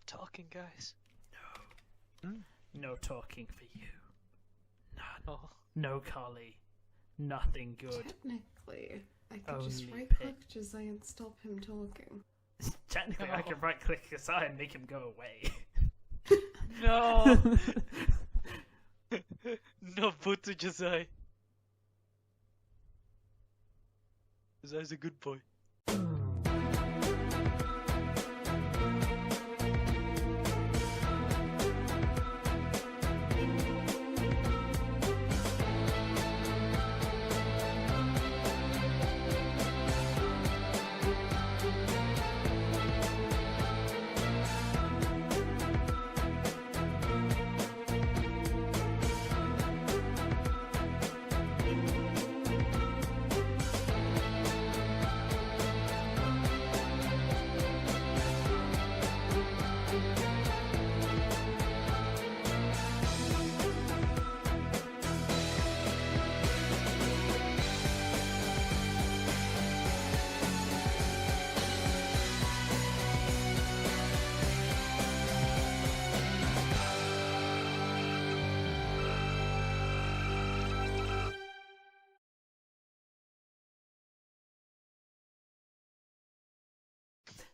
talking, guys. No talking for you. None. Oh. No Carly. Nothing good. Technically, I could just Only right-click Josiah and stop him talking. Technically, I can right-click aside and make him go away. No! No, put to Josiah. Josiah's a good boy.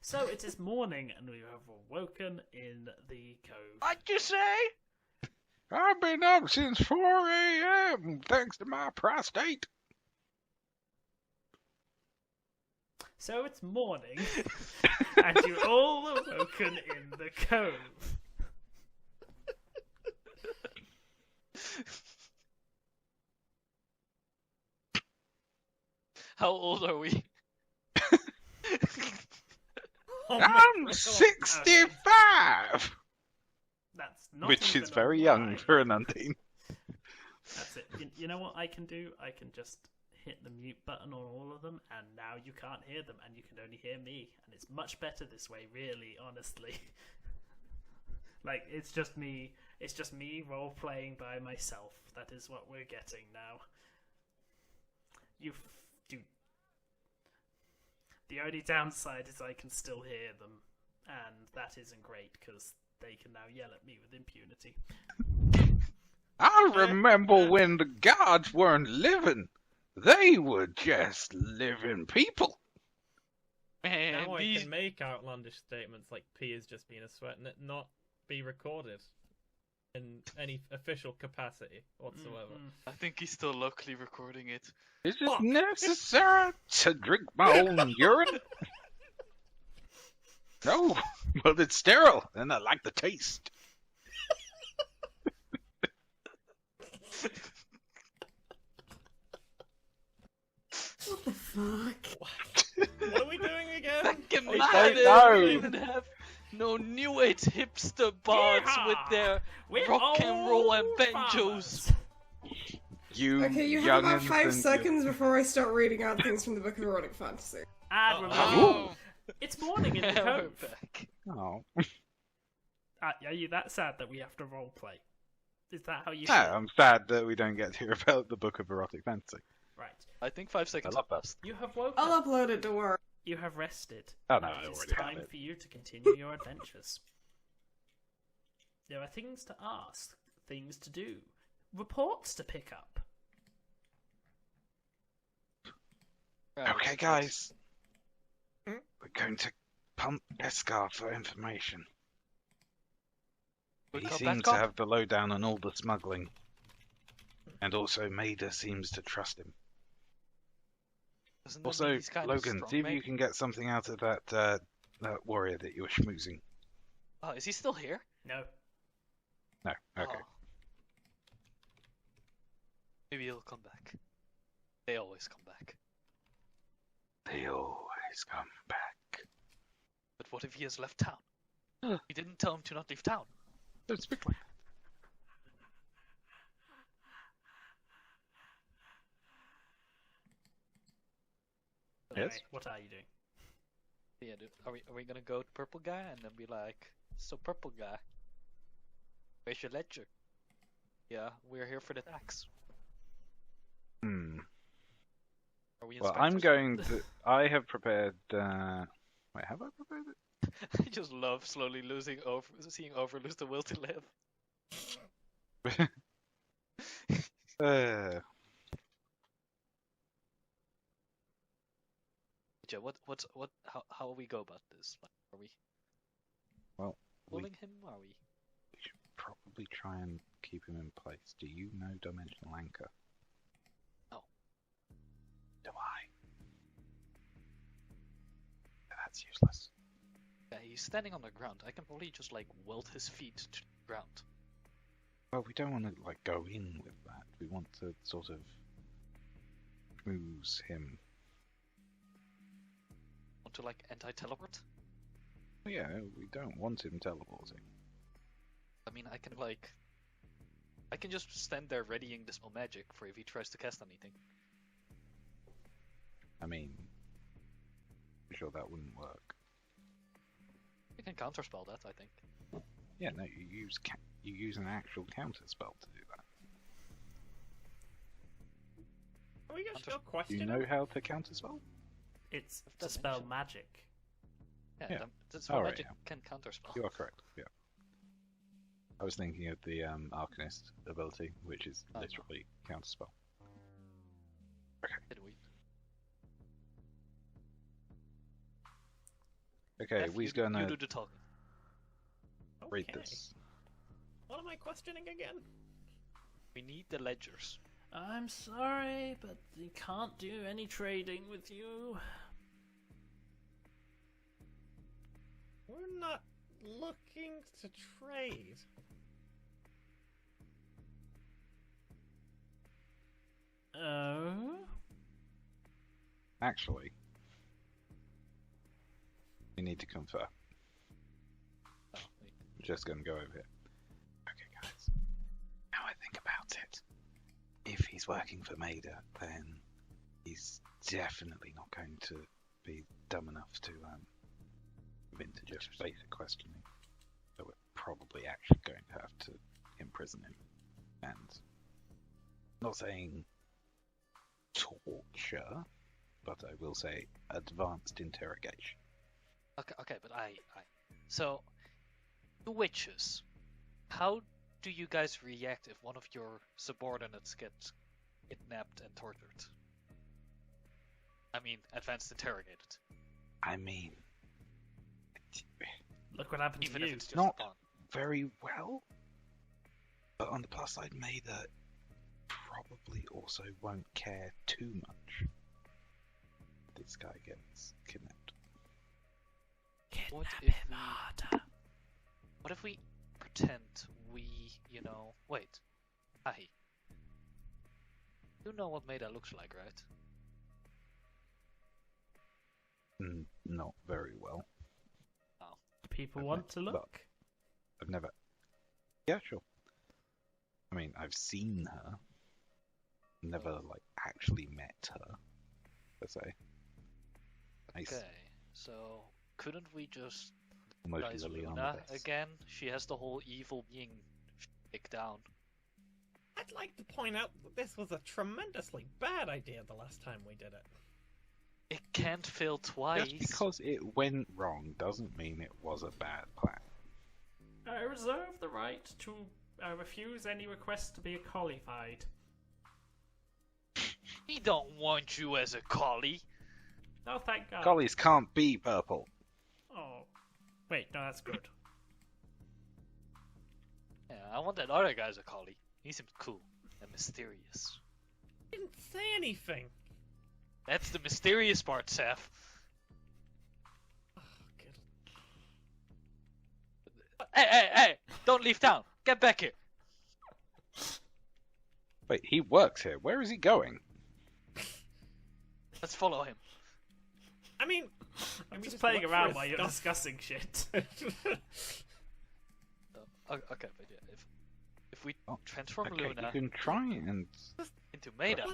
So it is morning, and we have awoken in the cove. What'd you say? I've been up since 4 a.m. thanks to my prostate. So it's morning, and you're all awoken in the cove. How old are we? I'm 65! That's not Which even is a very young lie. for an undine. That's it. You know what I can do? I can just hit the mute button on all of them, and now you can't hear them, and you can only hear me. And it's much better this way, really, honestly. Like, it's just me role-playing by myself. That is what we're getting now. The only downside is I can still hear them, and that isn't great, because they can now yell at me with impunity. I remember when the gods weren't living. They were just living people. Man, Now I these... can make outlandish statements like P is just being a sweat and it not be recorded in any official capacity whatsoever. I think he's still locally recording it. Is it necessary to drink my own urine? No, well, it's sterile, and I like the taste. What the fuck? What are we doing again? Fucking I mad! don't know. We don't even have no new age hipster bards with their We're rock and roll and old banjos. farmers. You Okay, you have about youngins 5 and seconds before I start reading out things from the Book of Erotic Fantasy. And we're Oh. back. It's morning in the Yeah, we're cove. back. Oh. Are you that sad that we have to roleplay? Is that how you No, feel? I'm sad that we don't get to hear about the Book of Erotic Fantasy. Right. I think 5 seconds I love that. passed. You have woken. I'll upload it, don't worry. You have rested. Oh, no, and I it is already have time it. for you to continue your adventures. There are things to ask, things to do, reports to pick up. Right. Okay, guys. We're going to pump Escar for information. We'll He come seems back to up. have the lowdown on all the smuggling. And also Maida seems to trust him. Doesn't that Also, mean he's kind of Logan, strong, see if maybe? you can get something out of that warrior that you were schmoozing. Oh, is he still here? No. No, okay. Oh. Maybe he'll come back. They always come back. They always come back. But what if he has left town? We didn't tell him to not leave town. Don't speak like Anyway, Yes? what are you doing? Yeah, dude. Are we gonna go to purple guy and then be like, so purple guy, where's your ledger? Yeah, we're here for the tax. Hmm. Are we Well, I'm inspectors? going to. I have prepared Wait, have I proposed it? I just love slowly seeing Over lose the will to live. Uh, Yeah, how we go about this? Like, are we well, we pulling him? Are we? should probably try and keep him in place. Do you know Dimensional Anchor? No. Do I? That's useless. Yeah, he's standing on the ground. I can probably just like weld his feet to the ground. Well, we don't want to like go in with that. We want to sort of schmooze him. Want to like anti-teleport? Yeah, we don't want him teleporting. I mean, I can just stand there readying Dispel Magic for if he tries to cast anything. I mean, I'm sure that wouldn't work. You can counterspell that, I think. Yeah, no, you use an actual counter spell to do that. Are we just go Do question? you know how to counter spell? It's to That's spell ancient. magic. Yeah, Yeah. Dispel Alright, Magic yeah. can counterspell. You are correct. Yeah. I was thinking of the Arcanist ability, which is Oh. literally counter spell. Did we? Okay, F, we's you gonna do the talking. read Okay. this. What am I questioning again? We need the ledgers. I'm sorry, but we can't do any trading with you. We're not looking to trade. Oh? Actually, you need to confer. Oh, wait. I'm just gonna go over here. Okay, guys. Now I think about it. If he's working for Maida, then he's definitely not going to be dumb enough to move into just basic questioning. So we're probably actually going to have to imprison him. And I'm not saying torture, but I will say advanced interrogation. Okay, but so, the witches. How do you guys react if one of your subordinates gets kidnapped and tortured? I mean, advanced interrogated. I mean, Look what happened Even to if you. it's just Not- a pawn. very well. But on the plus side, Maida probably also won't care too much if this guy gets kidnapped. What Kidnap if him we- harder. What if we pretend wait, Aahi. You know what Maida looks like, right? Not very well. People Okay, want to but- look. I've never. Yeah, sure. I mean, I've seen her. Never, like, actually met her, per se. Nice. Okay, so couldn't we just Almost guys Lily on Luna the base. again? She has the whole evil being take down. I'd like to point out that this was a tremendously bad idea the last time we did it. It can't fail twice. Just because it went wrong doesn't mean it was a bad plan. I reserve the right to refuse any request to be qualified. We don't want you as a collie. Oh, thank God. Collies can't be purple. Oh. Wait, no, that's good. Yeah, I want that other guy as a collie. He seems cool and mysterious. Didn't say anything. That's the mysterious part, Seth. Oh, good. Hey! Don't leave town. Get back here. Wait, he works here. Where is he going? Let's follow him. I mean, I'm we just just playing look around for while his you're stuff. discussing shit. Okay, but yeah, if we transform Okay, Luna you can try and. into Maida,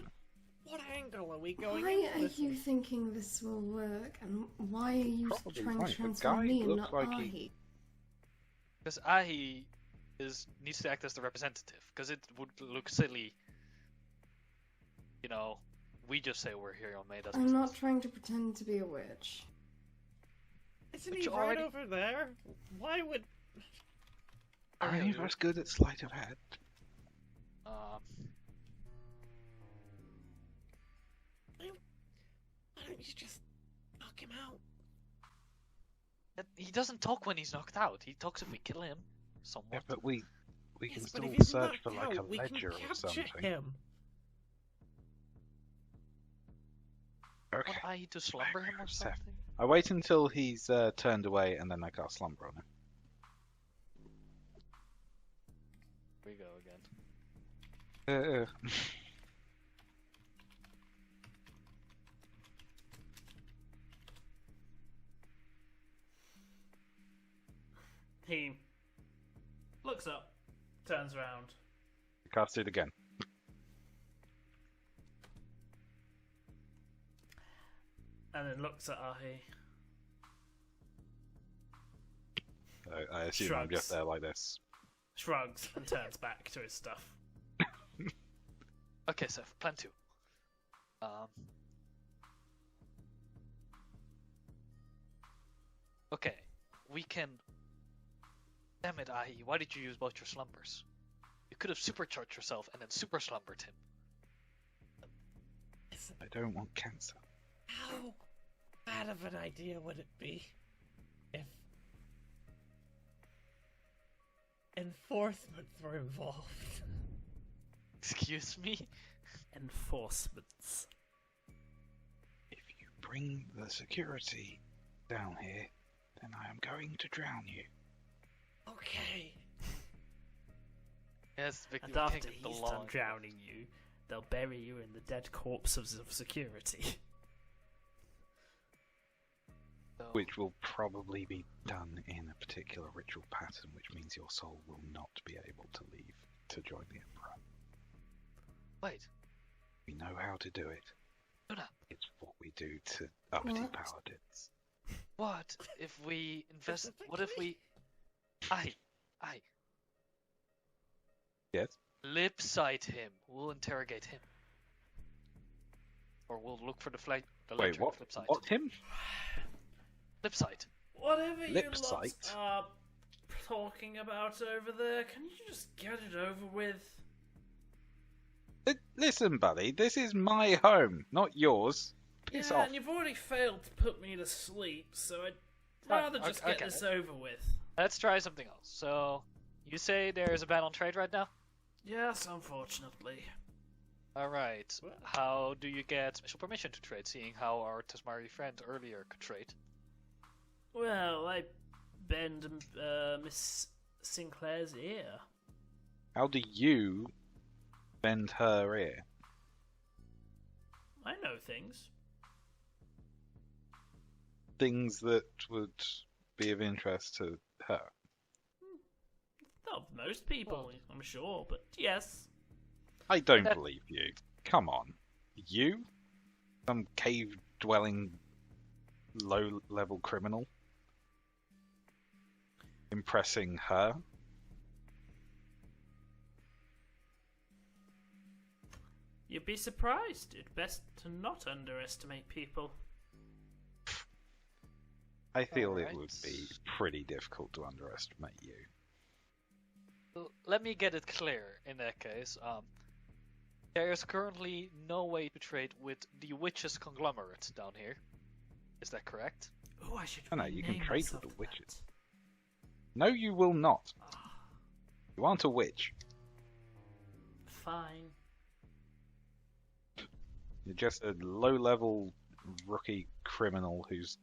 What angle are we going Why into are this you with? thinking this will work? And why are you Probably trying won't. to The transform guy me and looks not like he- Aahi? because Aahi needs to act as the representative, because it would look silly. You know, we just say we're here on Maida's I'm not business. trying to pretend to be a witch. Isn't But he you right already- over there? Why would... Are you- you as good at sleight of hand? Um, Why don't you just knock him out? he doesn't talk when he's knocked out. He talks if we kill him. Somewhat. Yeah, but we can Yes, but still if he's search for knocked like a out, we can ledger or capture something. him. Okay. Want I to slumber him or Sef. something? I wait until he's turned away, and then I cast slumber on him. Here we go again. He looks up, turns around. Cast it again. And then looks at Aahi. I assume I'm just Shrugs. there like this. Shrugs and turns back to his stuff. Okay, Seth, plan 2. Okay, we can... Damn it, Aahi, why did you use both your slumbers? You could have supercharged yourself and then super slumbered him. I don't want cancer. How bad of an idea would it be if enforcement were involved? Excuse me? Enforcements. If you bring the security down here, then I am going to drown you. Okay. Yes, Victor, And we can't after get the he's law done drowning you, they'll bury you in the dead corpses of security. So, Which will probably be done in a particular ritual pattern, which means your soul will not be able to leave to join the Emperor. wait, We know how to do it. Luna, It's what we do to uppity What? paladins. what if we invest... What if we... I. Yes? Lip sight him. We'll interrogate him. Or we'll look for the flag. The Wait, ledger what? flip side. What him? Lip sight. Whatever you Lip lot sight? are talking about over there, can you just get it over with? Listen, buddy, this is my home, not yours. Piss Yeah, off. and you've already failed to put me to sleep, so I'd rather just get okay. this over with. Let's try something else. So, you say there's a ban on trade right now? Yes, unfortunately. Alright. How do you get special permission to trade, seeing how our Tasmari friend earlier could trade? Well, I bend Miss Sinclair's ear. How do you bend her ear? I know things. Things that would be of interest to her. Not most people, I'm sure, but yes. I don't That- believe you. Come on. You? Some cave-dwelling, low-level criminal? Impressing her? You'd be surprised. It's best to not underestimate people. I feel Alright. it would be pretty difficult to underestimate you. Let me get it clear in that case. There is currently no way to trade with the Witches conglomerate down here. Is that correct? Oh, I should No, you can rename trade with myself the that. witches. No, you will not. Ah, You aren't a witch. fine. You're just a low-level rookie criminal who's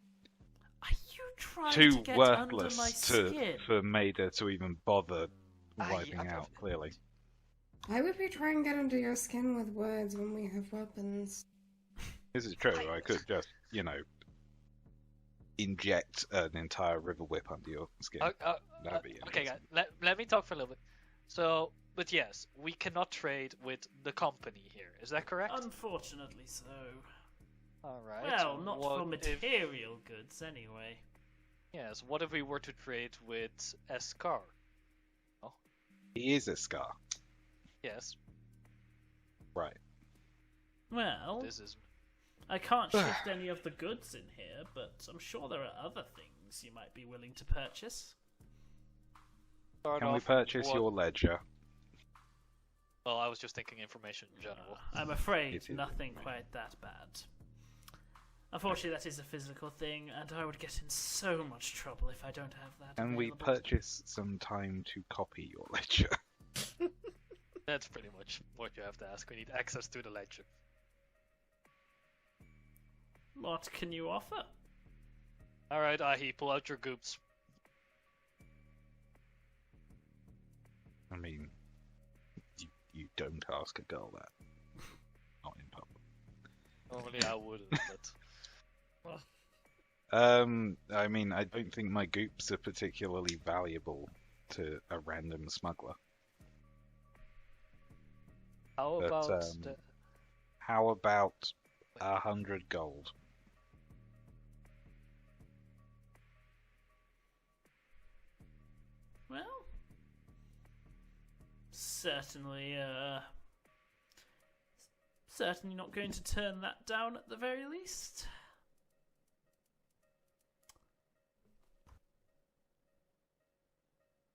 Are you trying too to get under my worthless skin? for Maida to even bother Aye, wiping I'm- out, clearly. Why would we try and get under your skin with words when we have weapons? This is true. I could just, inject an entire river whip under your skin. That'd be Okay, interesting. guys, let me talk for a little bit. So, but yes, we cannot trade with the company here. Is that correct? Unfortunately so. Alright. Well, not for what if- material goods, anyway. Yes, what if we were to trade with Escar? He is a scar. Yes, Right. Well, this is... I can't shift any of the goods in here, but I'm sure there are other things you might be willing to purchase. Can we purchase your ledger? Well, I was just thinking information in general. I'm afraid It is nothing information. quite that bad. Unfortunately, that is a physical thing, and I would get in so much trouble if I don't have that. Can we available. purchase some time to copy your ledger? That's pretty much what you have to ask. We need access to the ledger. What can you offer? Alright, Aahi, pull out your goops. I mean, you don't ask a girl that. Not in public. Normally I wouldn't, but... I mean, I don't think my goops are particularly valuable to a random smuggler. How But, about... How about 100 gold? Well, certainly not going to turn that down at the very least.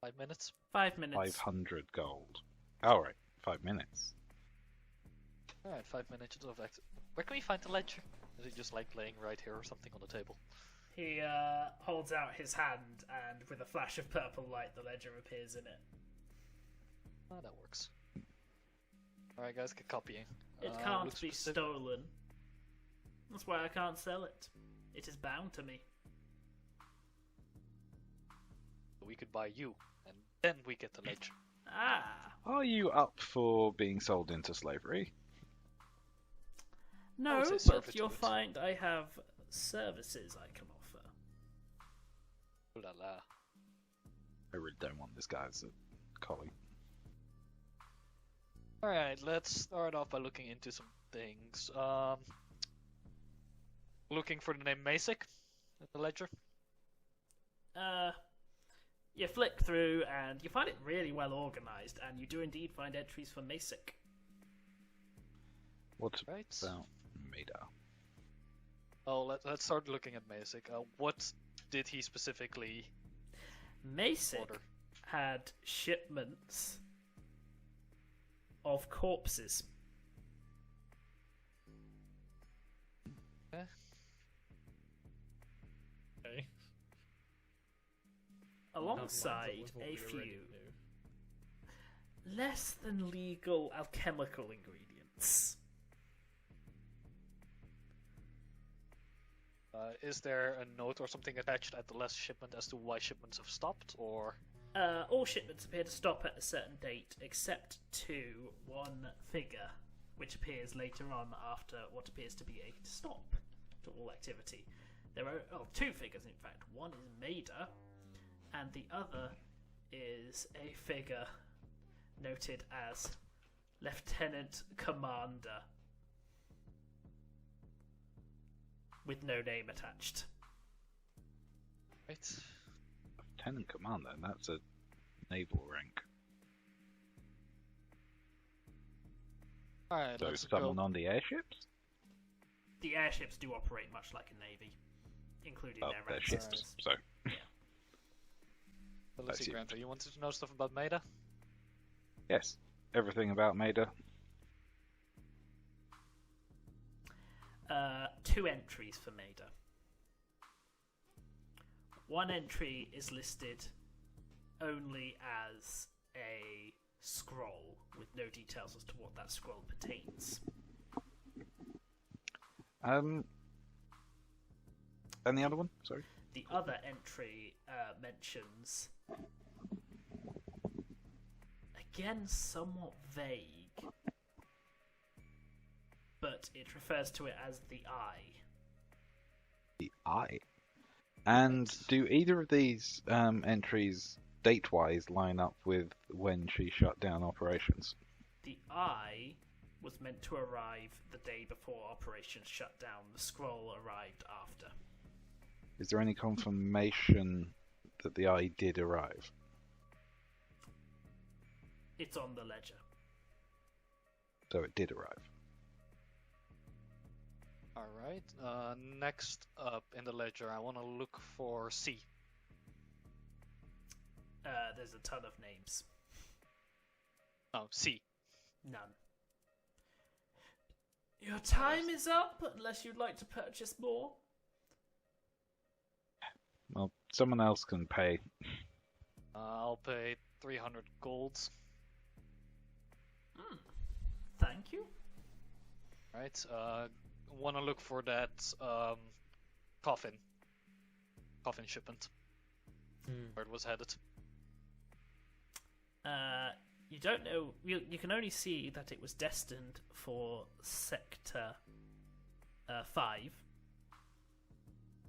Five minutes? 5 minutes. 500 gold. Alright, 5 minutes. Alright, 5 minutes of access. Where can we find the ledger? Is it just like laying right here or something on the table? He holds out his hand, and with a flash of purple light, the ledger appears in it. Oh, that works. Alright guys, get copying. It Looks can't be specific. stolen. That's why I can't sell it. It is bound to me. We could buy you, and then we get the ledger. Ah, Are you up for being sold into slavery? no, say but servitude. you'll find I have services I can offer. Ooh la la. I really don't want this guy as a colleague. Alright, let's start off by looking into some things. Looking for the name Masic at the ledger. You flick through and you find it really well organized, and you do indeed find entries for Masic. What Right. about Maida? Oh, let's start looking at Masic. What did he specifically Masic order? had shipments of corpses. Okay. Alongside a few less than legal alchemical ingredients. Is there a note or something attached at the last shipment as to why shipments have stopped, or... All shipments appear to stop at a certain date, except to one figure, which appears later on after what appears to be a stop to all activity. There are two figures, in fact. One is Maida, and the other is a figure noted as Lieutenant Commander, with no name attached. Right. Lieutenant Commander, that's a naval rank. Alright, So let's someone go. on the airships? The airships do operate much like a navy, including Oh, their they're rank ships. systems. So, So let's see, That's it. Granta, you wanted to know stuff about Maida? yes, everything about Maida. Two entries for Maida. One entry is listed only as a scroll, with no details as to what that scroll pertains. And the other one? Sorry. The other entry mentions, again, somewhat vague, but it refers to it as the Eye. The Eye. And do either of these entries, date-wise, line up with when she shut down operations? The Eye was meant to arrive the day before operations shut down. The scroll arrived after. Is there any confirmation that the Eye did arrive? It's on the ledger. So it did arrive. Alright, next up in the ledger, I want to look for C. There's a ton of names. Oh, C. None. Your time is up, unless you'd like to purchase more. Well, someone else can pay. I'll pay 300 golds. Thank you. Right, want to look for that coffin shipment, where it was headed. You don't know. You can only see that it was destined for Sector 5.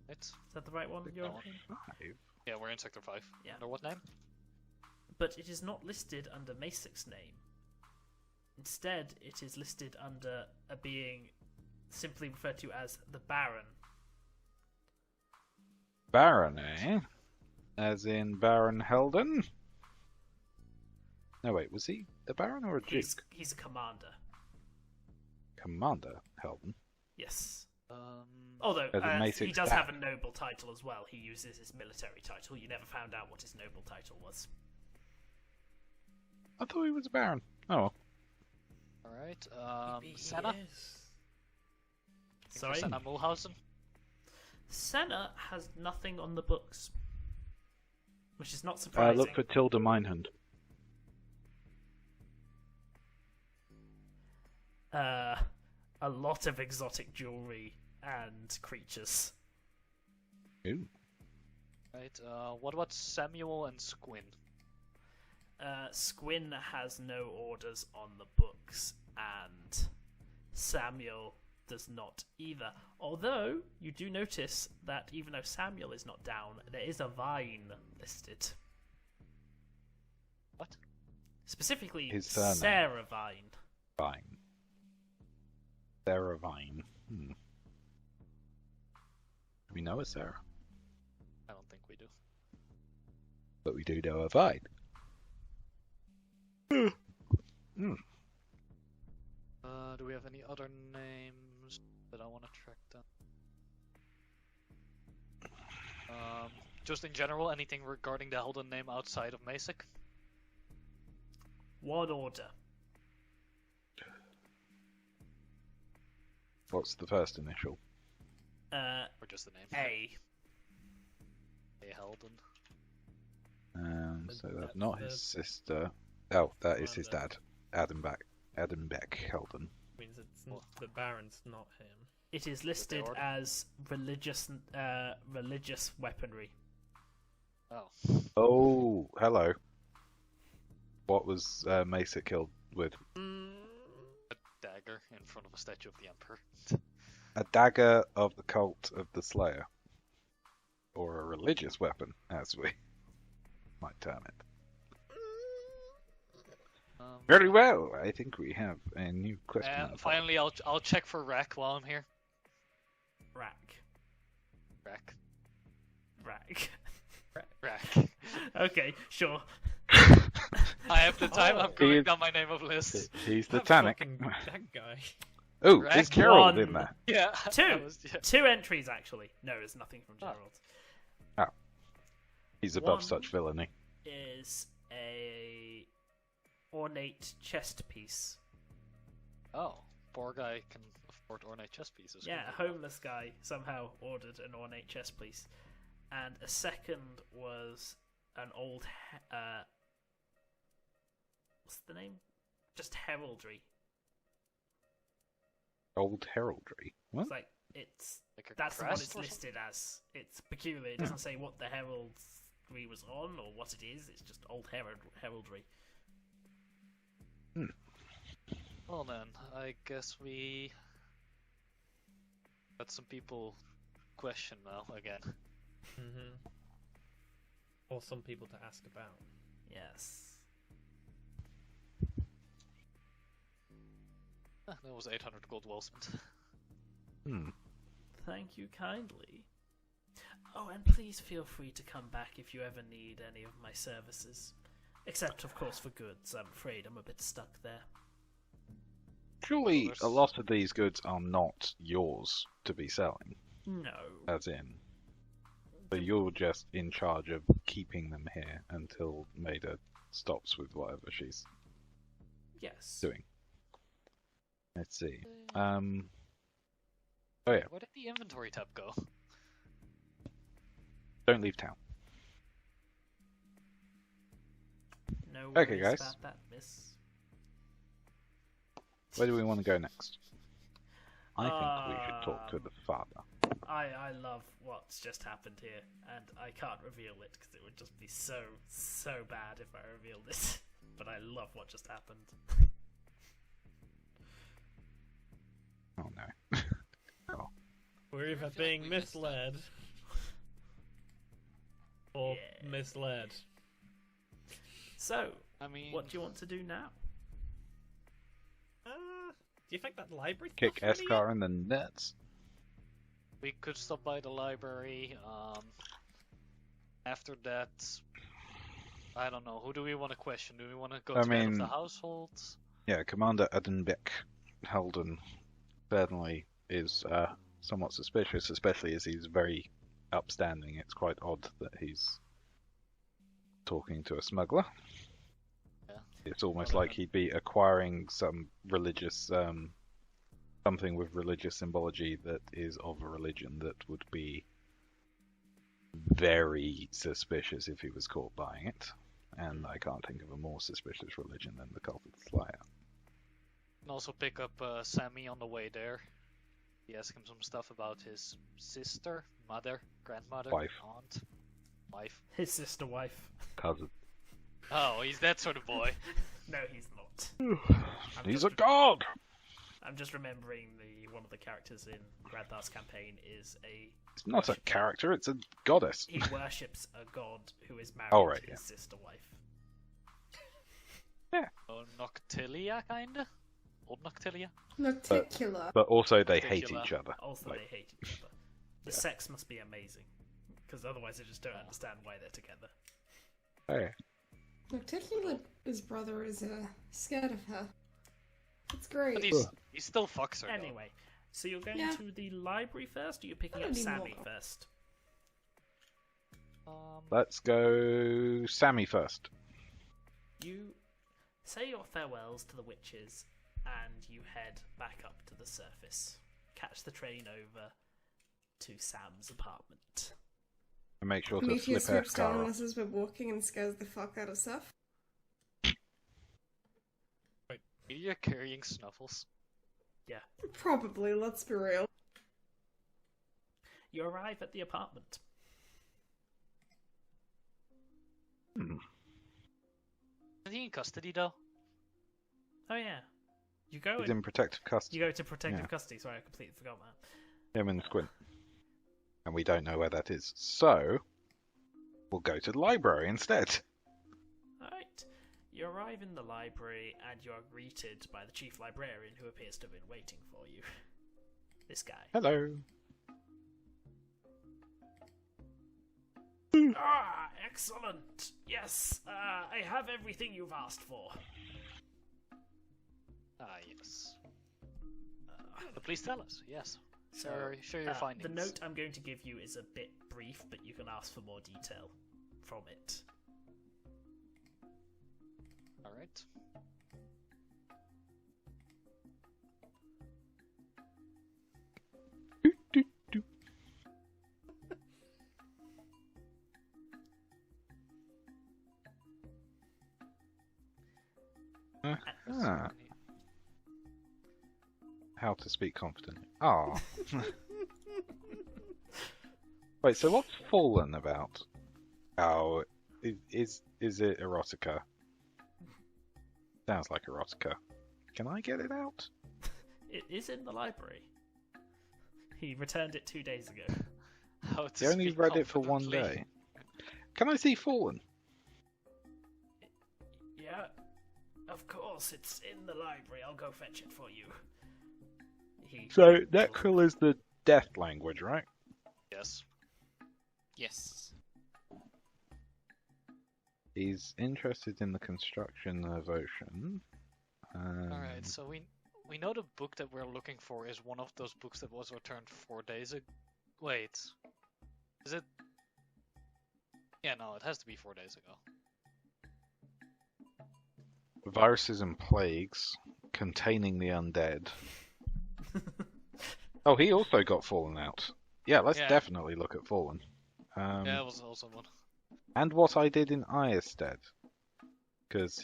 Right. Is that the right one? You're that one. in? Yeah, we're in Sector 5. Yeah. Under what name? But it is not listed under Masic's name. Instead, it is listed under a being simply referred to as the Baron. Baron, eh? As in Baron Helden? No, wait, was he the Baron or a Duke? He's a commander. Commander Helden? Yes. Although As in he Masic's does dad. have a noble title as well. He uses his military title. You never found out what his noble title was. I thought he was a Baron. Oh well. Alright, Maybe he Senna? is. Sorry? Senna Mulhausen? Senna has nothing on the books. Which is not surprising. Look for Tilda Minehand. A lot of exotic jewelry and creatures. Ooh. Right, what about Samuel and Squin? Squin has no orders on the books, and Samuel does not either. Although, you do notice that even though Samuel is not down, there is a vine listed. What? Specifically, His surname. Sarah Vine. Vine. Sarah Vine. Do we know a Sarah? I don't think we do. But we do know a Vine. Do we have any other names that I want to track down? Just in general, anything regarding the Helden name outside of Masic? One order. What's the first initial? Or just the name? A. A Helden. So that's not his sister. Oh, that is his dad. Adam Beck Helden. Means it's the Baron's not him. It is listed order? as religious weaponry. Oh. Oh, hello. What was Mesa killed with? A dagger in front of a statue of the Emperor. A dagger of the cult of the Slayer. Or a religious weapon, as we might term it. Very well. I think we have a new question. Finally, I'll check for Rack while I'm here. Rack. Rack. Okay, sure. I have the time. I'm He going is- down my name of list. He's the That Tannic. fucking- That guy. Oh, Rack is Gerald one. in there? Yeah. Two. Yeah. Two entries, actually. No, there's nothing from Gerald. He's above One. such villainy. Is a ornate chest piece. Oh, poor guy can afford ornate chess pieces. Yeah, a homeless guy somehow ordered an ornate chest piece. And a second was an old... what's the name? Just heraldry. Old heraldry. What? It's like, Like a that's the one crest it's or listed as. It's peculiar. It doesn't say what the heraldry was on or what it is. It's just old heraldry. Well then, I guess we got some people question now again. Or some people to ask about. Yes. That was 800 gold well spent. Thank you kindly. Oh, and please feel free to come back if you ever need any of my services. Except, of course, for goods. I'm afraid I'm a bit stuck there. Surely There's- a lot of these goods are not yours to be selling, No. as in. So you're just in charge of keeping them here until Maida stops with whatever she's Yes. doing. Let's see. Oh yeah, Where did the inventory tab go? don't leave town. No Okay, worries guys. about that, miss. Where do we want to go next? I think we should talk to the father. I love what's just happened here, and I can't reveal it because it would just be so bad if I revealed it. But I love what just happened. Oh no. We're either I feel like being we missed misled or Yeah. misled. So, I mean, what do you want to do now? Do you think that library Kick stuff's ready Eskar in the nuts. we could stop by the library. After that, I don't know. Who do we want to question? Do we want to go I to head of the mean- households? Yeah, Commander Edenbeck Helden certainly is somewhat suspicious, especially as he's very upstanding. It's quite odd that he's talking to a smuggler. Yeah. It's almost Well, like he'd be acquiring some religious, something with religious symbology that is of a religion that would be very suspicious if he was caught buying it. And I can't think of a more suspicious religion than the Cult of the Slayer. Can also pick up Sammy on the way there. You ask him some stuff about his sister, mother, grandmother, Wife. aunt, wife. His sister wife. Cousin. Oh, he's that sort of boy. No, he's not. He's a god! I'm just remembering one of the characters in Granthar's campaign is It's not a character, it's a goddess. he worships a god who is married Oh, right, to his sister wife. Oh, Noctilia, kinda? Old Noctilia? Nocticular. But also they hate Particular. each other. Also, Like, they hate each other. The sex must be amazing, because otherwise I just don't understand why they're together. hey. Nocticular's brother is scared of her. It's great. But he still fucks her, though. Anyway, so you're going Yeah. to the library first, or you're picking I up don't need Sammy more. first? Let's go Sammy first. You say your farewells to the witches, and you head back up to the surface. Catch the train over to Sam's apartment. And make sure to Prometheus flip swoops down Eskar on off. us as we're walking and scares the fuck out of Seth. You're carrying Snuffles. Probably, let's be real. You arrive at the apartment. Is he in custody, though? Oh yeah, you go. He's in protective custody. You go to protective Yeah. custody. Sorry, I completely forgot that. Him and Squint. And we don't know where that is. So, we'll go to the library instead. Alright. You arrive in the library and you are greeted by the chief librarian who appears to have been waiting for you. This guy. Hello. Ah, excellent! Yes, I have everything you've asked for. Ah, yes. But please tell us, yes. So, Share your findings. the note I'm going to give you is a bit brief, but you can ask for more detail from it. Alright. Ah. How to speak confidently. Ah. Wait, so what's Fallen about? Oh, is it erotica? Sounds like erotica. Can I get it out? It is in the library. He returned it 2 days ago. How to I only speak read it for one confidently. day. Can I see Fallen? Yeah, of course, it's in the library. I'll go fetch it for you. So Necril is the death language, right? Yes. Yes. He's interested in the construction of Ocean. Alright, so we know the book that we're looking for is one of those books that was returned 4 days ago. Wait, is it? Yeah, no, it has to be 4 days ago. Viruses and plagues containing the undead. Oh, he also got Fallen out. Yeah, let's definitely look at Fallen. Yeah, it was also one. And what I did in Iestead. Because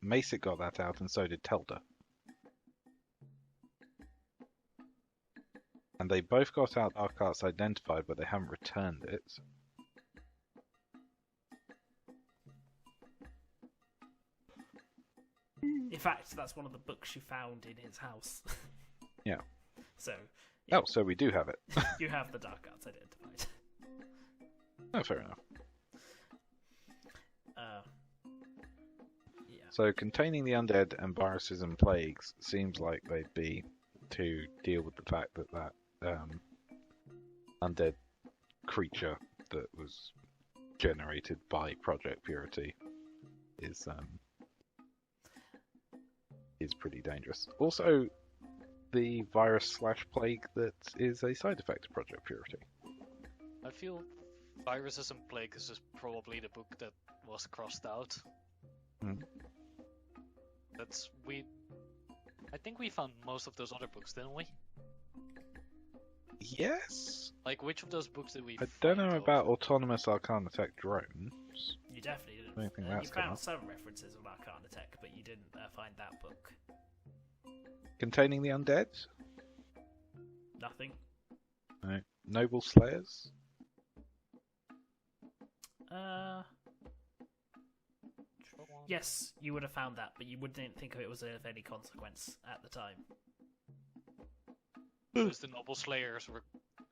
Masic got that out, and so did Telda. And they both got out Dark Arts Identified, but they haven't returned it. In fact, that's one of the books you found in his house. Yeah. So. Yeah. Oh, so we do have it. You have the Dark Arts Identified. Oh, fair enough. Yeah. So containing the undead and viruses and plagues seems like they'd be to deal with the fact that undead creature that was generated by Project Purity is pretty dangerous. Also, the virus/plague that is a side effect of Project Purity. I feel Viruses and Plagues is probably the book that was crossed out. Hmm. I think we found most of those other books, didn't we? Yes. Like, which of those books did we I don't find know those? about Autonomous Arcana Tech drones. You definitely didn't. I don't think You that's come found up. some references of Arcana Tech, but you didn't find that book. Containing the undead? Nothing. No. Noble Slayers? Yes, you would have found that, but you wouldn't think of it was of any consequence at the time. Does the Noble Slayers,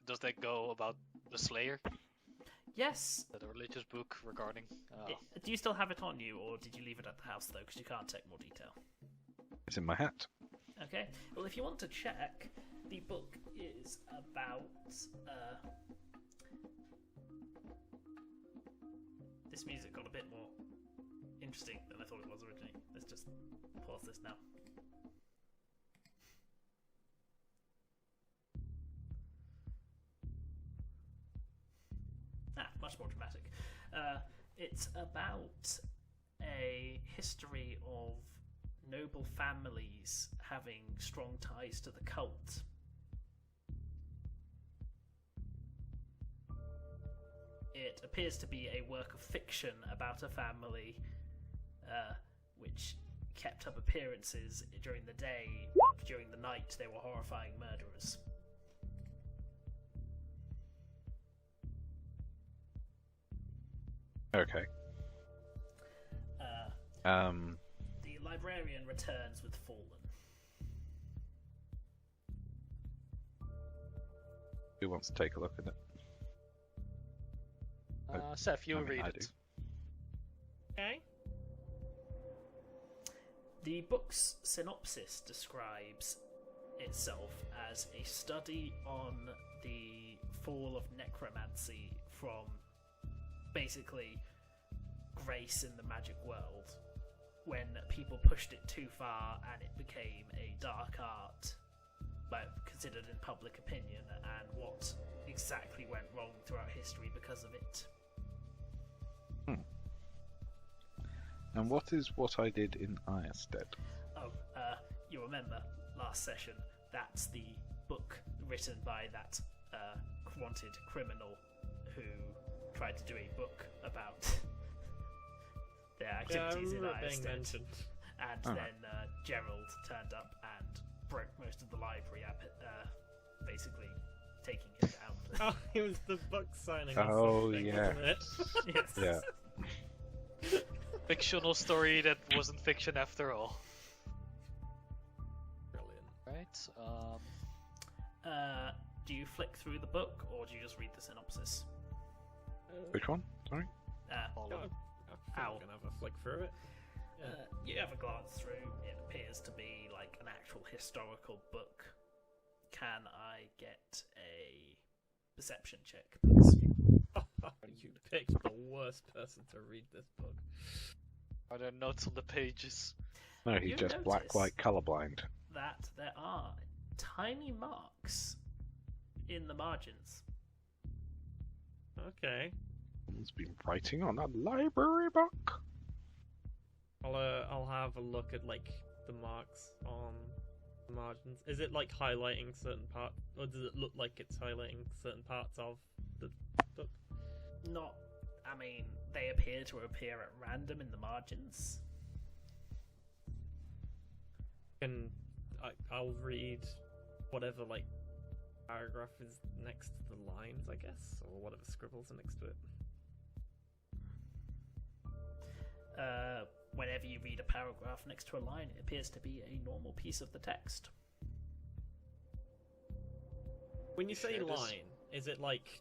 does that go about the Slayer? Yes. The religious book regarding... Do you still have it on you, or did you leave it at the house, though, because you can't take more detail? It's in my hat. Okay, well, if you want to check, the book is about... This music got a bit more interesting than I thought it was originally. Let's just pause this now. Much more dramatic. It's about a history of noble families having strong ties to the cult. It appears to be a work of fiction about a family which kept up appearances during the day. During the night, they were horrifying murderers. Okay. The librarian returns with Fallen. Who wants to take a look at it? Seth, you I mean, read I it. do. Okay. The book's synopsis describes itself as a study on the fall of necromancy from basically grace in the magic world, when people pushed it too far and it became a dark art, but considered in public opinion, and what exactly went wrong throughout history because of it. And what is What I Did in Iestead? Oh, you remember last session, that's the book written by that wanted criminal who tried to do a book about their activities in Iestead. And then Gerald turned up and broke most of the library, basically taking him down. Oh, it was the book signing. Oh, thing, yeah. wasn't it? Yes. Yeah. Fictional story that wasn't fiction after all. Brilliant. Right. Do you flick through the book, or do you just read the synopsis? Which one? Sorry? All of them. I'm gonna have a flick through it. You have a glance through. It appears to be like an actual historical book. Can I get a perception check, please? You picked the worst person to read this book. Are there notes on the pages? No, he's You just notice- black-white colorblind. that there are tiny marks in the margins. Okay. Someone's been writing on a library book. I'll have a look at like the marks on the margins. Is it like highlighting certain parts, or does it look like it's highlighting certain parts of the book? Not, I mean, they appear to appear at random in the margins. I'll read whatever like paragraph is next to the lines, I guess, or whatever scribbles are next to it. Whenever you read a paragraph next to a line, it appears to be a normal piece of the text. When you say Sure it is. line, is it like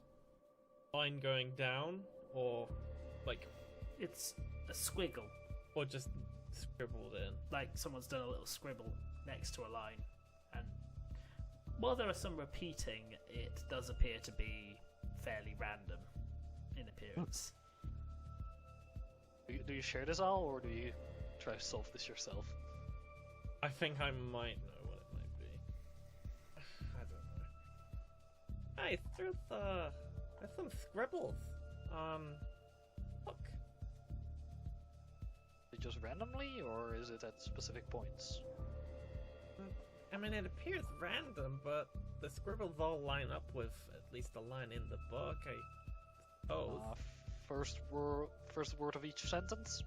line going down, or like, It's a squiggle, or just scribbled in? like someone's done a little scribble next to a line. And while there are some repeating, it does appear to be fairly random in appearance. Do you share this all, or do you try to solve this yourself? I think I might know what it might be. I don't know. Hey, there's some scribbles. Look. Is it just randomly, or is it at specific points? I mean, it appears random, but the scribbles all line up with at least a line in the book, I suppose. First word of each sentence?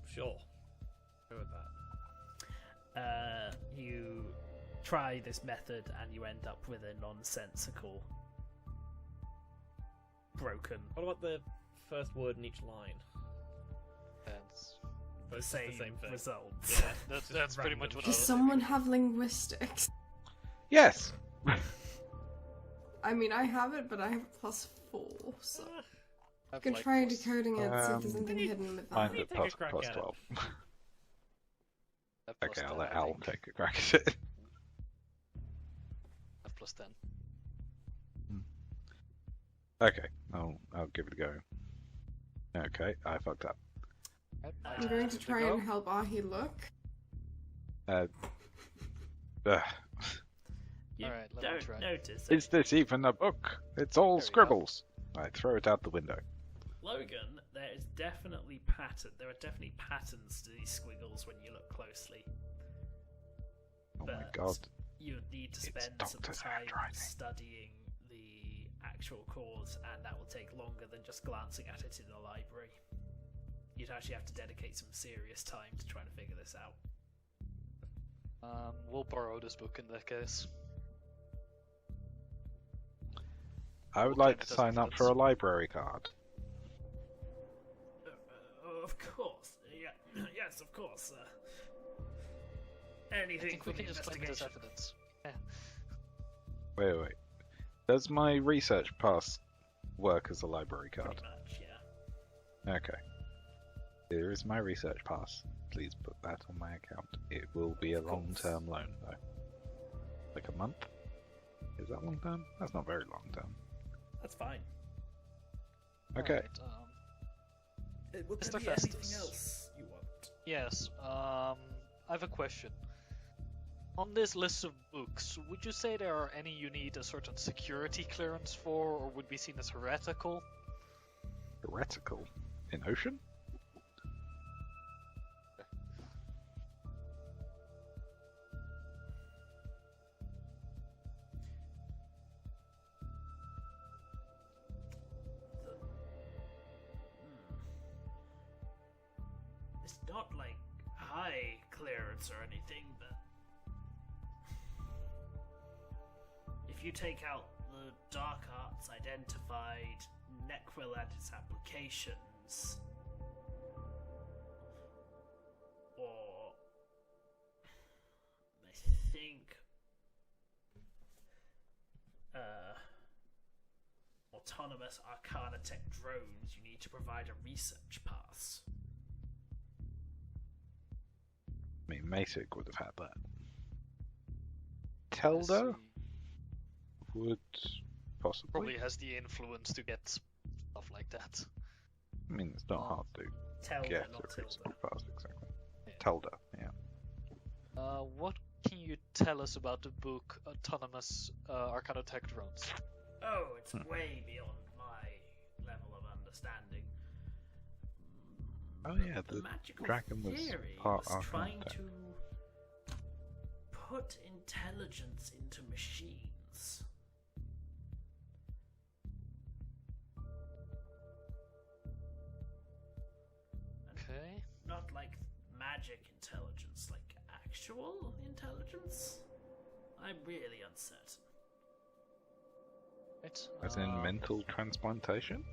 Sure. Go with that. You try this method and you end up with a nonsensical, broken, What about the first word in each line? That's, But it's same, the same thing. results. Yeah, that's pretty much what I Does was someone thinking. have linguistics? Yes. I mean, I have it, but I have +4, so I I've can like try plus- decoding it, see if there's anything Can you hidden with Find that. you it take a plus, crack plus at it? 12. I've plus Okay, I'll 10, let I Al think. take a crack at it. I've plus 10. Okay, I'll give it a go. Okay, I fucked up. Right, my I'm turn going to try go. and help Aahi look. Ugh. You Alright, let me don't try. notice Is this even a book? It's all There we go. scribbles. I throw it out the window. Logan, there is definitely There are definitely patterns to these squiggles when you look closely. Oh my But god. you would need to It's spend some doctor's time handwriting. studying the actual cause, and that will take longer than just glancing at it in the library. You'd actually have to dedicate some serious time to try to figure this out. We'll borrow this book in that case. I would We'll like claim to it as sign up for a evidence. library card. Of course, yeah, yes, of course. I Anything think for we the can just claim it as investigation. evidence. Yeah. Wait. Does my research pass work as a library card? Pretty much, yeah. Okay. Here is my research pass. Please put that on my account. It will be a Of course. long-term loan, though. Like a month? Is that long-term? That's not very long-term. That's fine. Okay. Alright, Would Mr. there be anything Festus. else you want? yes, I have a question. On this list of books, would you say there are any you need a certain security clearance for, or would be seen as heretical? Heretical? In Ocean? It's not like high clearance or anything, but if you take out the dark arts identified Necril and its applications, or I think autonomous Arcana Tech drones, you need to provide a research pass. I mean, Masic would have had that. I Telda see. would possibly. Probably has the influence to get stuff like that. I mean, it's not hard to Telda, get not a research Tilda. pass, exactly. Yeah. Telda, yeah. What can you tell us about the book Autonomous Arcanotech Drones? Oh, it's way beyond my level of understanding. Oh yeah, The the magical dragon was theory part was trying Arcanotech. to put intelligence into machines. Okay. Not like magic intelligence, like actual intelligence? I'm really uncertain. Right. As in mental transplantation?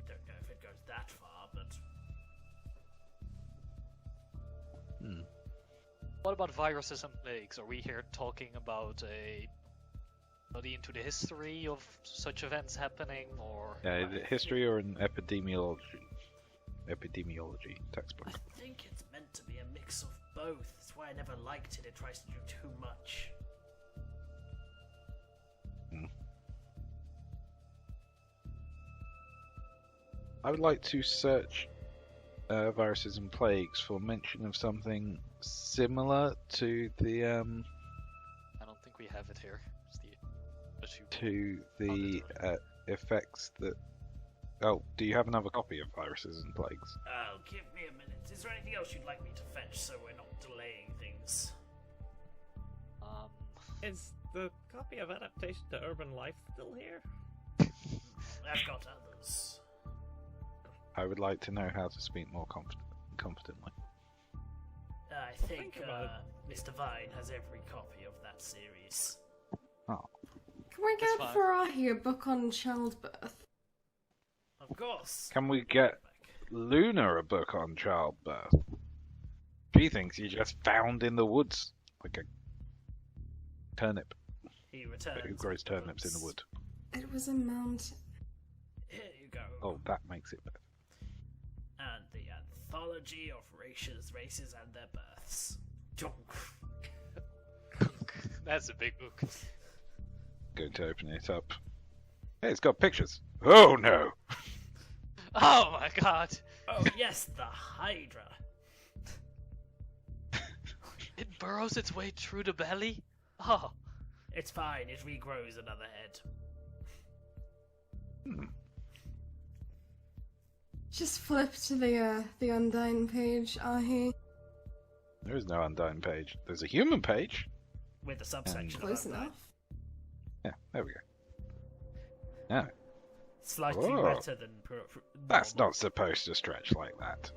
Don't know if it goes that far, but What about viruses and plagues? Are we here talking about a study into the history of such events happening, or Yeah, is it history or an epidemiology textbook? I think it's meant to be a mix of both. That's why I never liked it. It tries to do too much. I would like to search viruses and plagues for mention of something similar to the I don't think we have it here. It's the issue. to the effects that. Oh, do you have another copy of viruses and plagues? Oh, give me a minute. Is there anything else you'd like me to fetch so we're not delaying things? Is the copy of Adaptation to Urban Life still here? I've got others. I would like to know how to speak more confidently. I think Think about Mr. Vine has every copy of that series. Oh, Can we That's get fine. for Aahi a book on childbirth? Of course. can we get Luna a book on childbirth? She thinks you just found in the woods, like a turnip He returns. who grows with turnips in the books. wood. It was a mountain. Here you go. Oh, that makes it better. And the Anthology of Races and Their Births. That's a big book. Going to open it up. Hey, it's got pictures. Oh no! Oh my god! Oh yes, the Hydra. It burrows its way through the belly? Oh. It's fine, it regrows another head. Just flip to the Undyne page, Aahi. There is no Undyne page. There's a human page. With a subsection of Close Undyne. enough. Yeah, there we go. No, Slightly Oh. wetter than that's normal. not supposed to stretch like that.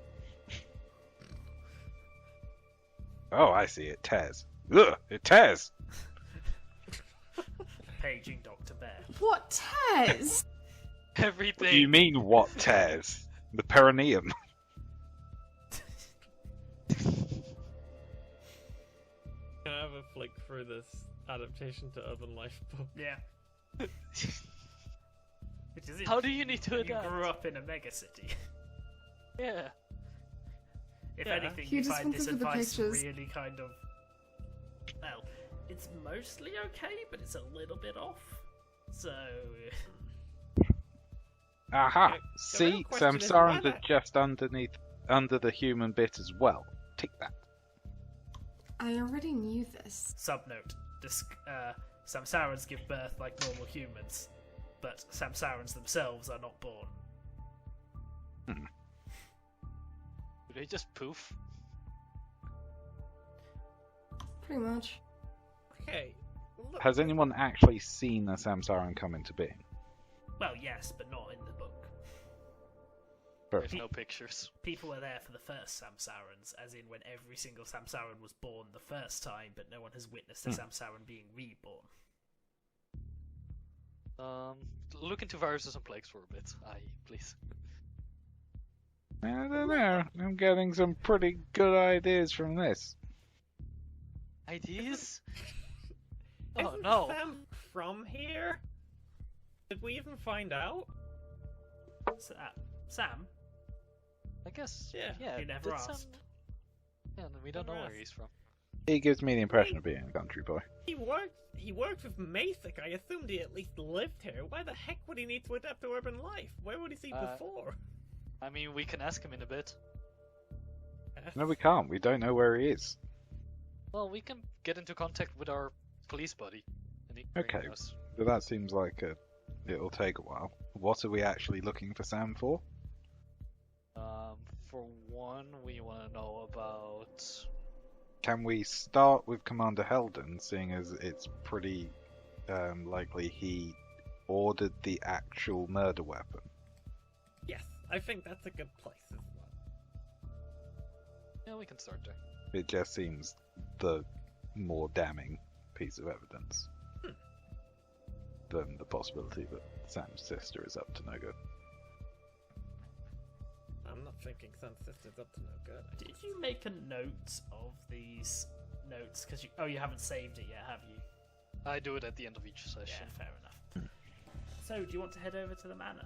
Oh, I see. It tears. Ugh, it tears. Paging Dr. Bear. What tears? Everything. What do you mean, what tears? The perineum. Can I have a flick through this Adaptation to Urban Life book? Yeah. Which is How do you need to You adapt? grew up in a megacity. Yeah. If Yeah. anything, He you just find wanted this for the advice pictures. really kind of. Well, it's mostly okay, but it's a little bit off. So. Aha! Okay, the real See, question is Samsarans why are just under the human bit as well. Tick that. I already knew this. Subnote: Samsarans give birth like normal humans, but Samsarans themselves are not born. Do they just poof? Pretty much. Okay. Look, Has anyone actually seen a Samsaran come into being? Well, yes, but not in the book. There's no pictures. People were there for the first Samsarans, as in when every single Samsaran was born the first time, but no one has witnessed a Samsaran being reborn. Look into viruses and plagues for a bit, Aahi, please. I don't know. I'm getting some pretty good ideas from this. Ideas? Oh isn't no. Sam from here? Did we even find out? Sam? I guess. Yeah, Yeah. you never did Sam- asked. Yeah, we don't know Never where asked. he's from. He gives me the impression of being a country boy. He worked with Mathic. I assumed he at least lived here. Why the heck would he need to adapt to urban life? Where would he see before? I mean, we can ask him in a bit. No, we can't. We don't know where he is. Well, we can get into contact with our police buddy. And he can bring Okay. us. But that seems like it'll take a while. What are we actually looking for Sam for? For one, we want to know about. Can we start with Commander Heldon, seeing as it's pretty likely he ordered the actual murder weapon? Yes, I think that's a good place as well. Yeah, we can start there. It just seems the more damning piece of evidence than the possibility that Sam's sister is up to no good. I'm not thinking Sam's sister's up to no good. Did you make a note of these notes? Because you haven't saved it yet, have you? I do it at the end of each Yeah, session. fair enough. So, do you want to head over to the manor?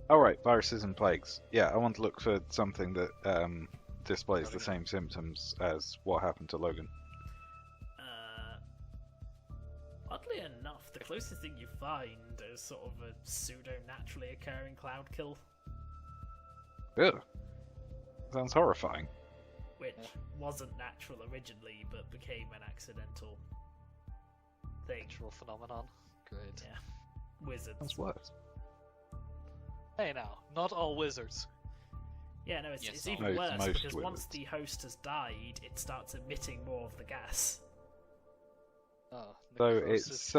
Alright, viruses and plagues. Yeah, I want to look for something that displays the same symptoms as what happened to Logan. Oddly enough, the closest thing you find is sort of a pseudo-naturally occurring cloud kill, Ugh. Sounds horrifying. which wasn't natural originally, but became an accidental thing. Natural phenomenon. Great. Yeah. Wizards. Sounds worse. Hey now, not all wizards. Yeah, no, it's Yes, even most worse because wizards. once the host has died, it starts emitting more of the gas. Oh, So necrosis it's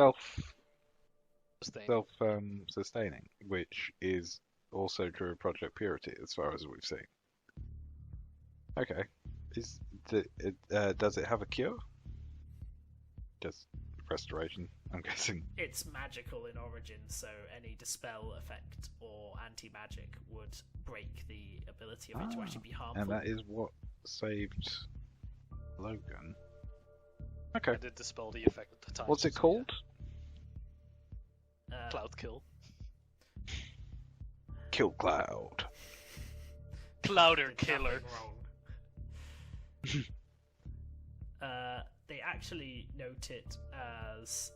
sustained. sustaining, which is also true of Project Purity, as far as we've seen. Okay. Does it have a cure? Just restoration, I'm guessing. It's magical in origin, so any dispel effect or anti-magic would break the ability of it to actually be harmful. And that is what saved Logan. Okay. I did dispel the effect at the time. What's it so called? yeah. Cloud kill. Kill Cloud. Clouder Did nothing killer. wrong. They actually note it as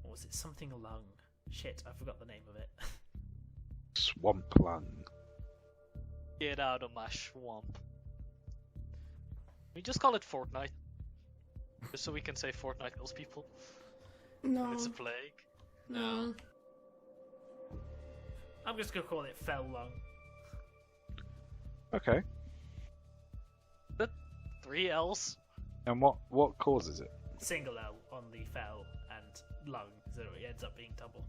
what was it? Something lung. Shit, I forgot the name of it. Swamp Lung. Get out of my swamp. We just call it Fortnite. Just so we can say Fortnite kills people. No. And it's a plague. No. I'm just gonna call it fell lung. Okay. 3 L's. And what causes it? Single L on the fell and lung, so it ends up being double.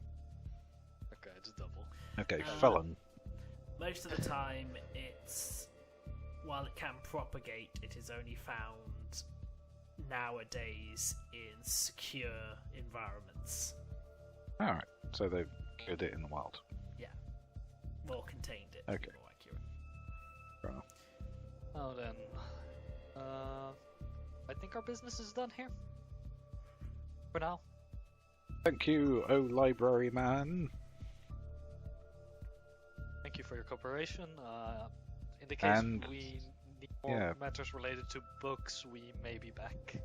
Okay, it's double. Okay, Uh, felon. Most of the time, it's while it can propagate, it is only found nowadays in secure environments. Alright, so they've cured it in the wild. Or contained it, to be Okay. more accurate. Fair enough. Oh then. I think our business is done here. For now. Thank you, oh library man. Thank you for your cooperation. In the case And- we need more yeah. matters related to books, we may be back.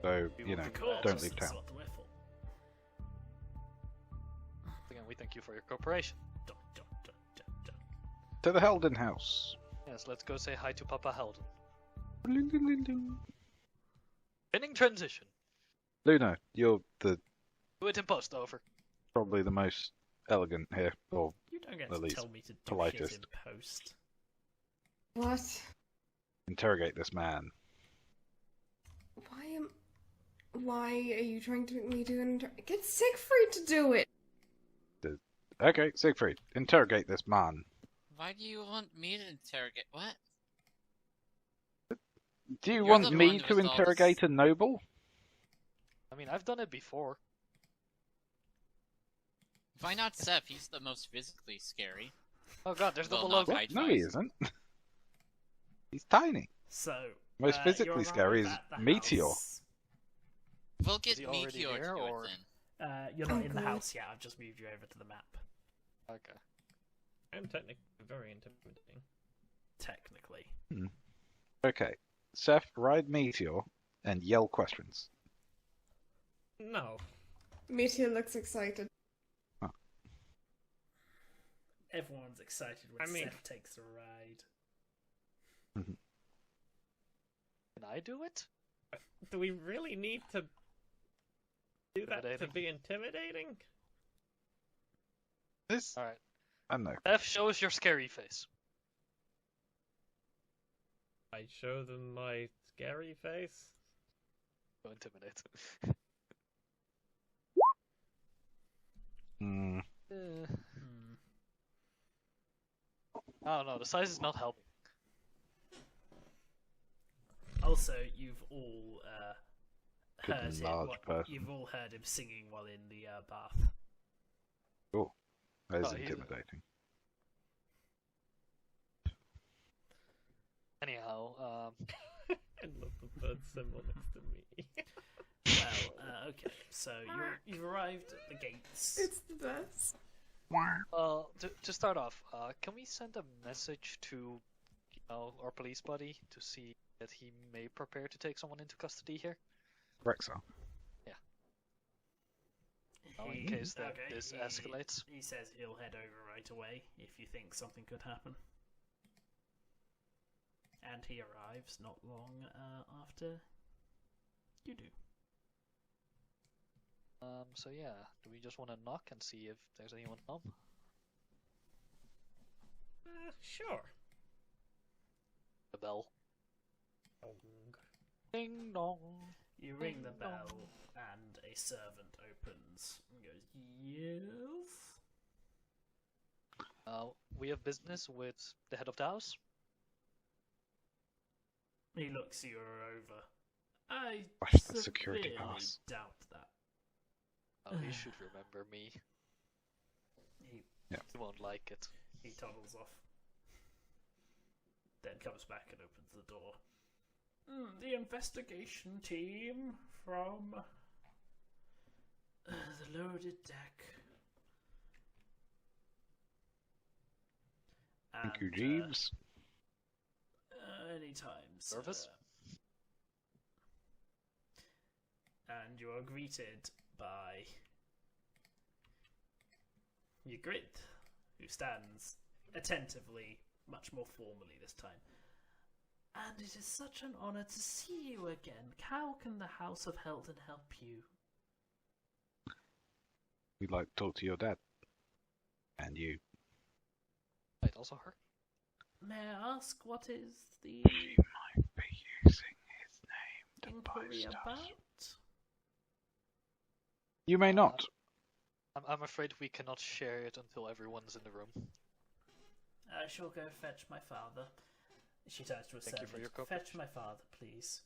So, We you will know, be Of course, don't leave that's town. what the whiffle. Again, we thank you for your cooperation. Dun, dun, dun, dun, dun. To the Heldon house. Yes, let's go say hi to Papa Heldon. Luna, Spinning transition. you're the Do it in post, over. probably the most elegant here, or You don't get At to least tell me to do politest. shit in post. What? interrogate this man. Why are you trying to make me do get Siegfried to do it? Okay, Siegfried, interrogate this man. Why do you want me to interrogate? What? Do you You're want the me one to with all interrogate this- a noble? I mean, I've done it before. Why not Sef? He's the most physically scary. Oh god, there's Well, double not Logan. height No, he wise. isn't. He's tiny. So, Most you're physically scary is arrived at the Meteor. house. We'll get he already Meteor here, to or- it then. You're not Oh, in the God. house yet, I've just moved you over to the map. Okay. I'm technically very intimidating. Technically. Okay, Seth, ride Meteor and yell questions. No. Meteor looks excited. Everyone's excited when Seth takes a ride. Can I do it? Do we really need to do that to Intimidating. be intimidating? This, All right. I don't know. F shows your scary face. I show them my scary face. Go intimidate. Mm, I don't know. The size is not helping. Also, you've all Good heard him. large person. You've all heard him singing while in the bath. cool. That is Oh, he's- intimidating. Anyhow, I love the bird symbol next to me. Well, okay. So you've arrived at the gates. It's the best. well, to start off, can we send a message to, our police buddy to see that he may prepare to take someone into custody here? Rexar. In case that this escalates. He says he'll head over right away if you think something could happen. And he arrives not long after you do. So yeah, do we just want to knock and see if there's anyone home? Sure. The bell. Ding dong. You ring the bell, and a servant opens and goes, "Yes." We have business with the head of the house. He looks you over. I Flash the security severely pass. doubt that. Oh, he should remember me. He He won't like it. He toddles off. Then comes back and opens the door. The investigation team from the loaded deck. Thank you, And, Jeeves. Anytime, sir. Nervous? And you are greeted by Ygritte, who stands attentively, much more formally this time. And it is such an honor to see you again. How can the House of Helden help you? We'd like to talk to your dad. And you. Wait, also her? May I ask what is the She might be using his name to buy inquiry stuff. about? You may not. I'm afraid we cannot share it until everyone's in the room. I shall go fetch my father. She turns to a Thank you servant. for your Fetch my father, please.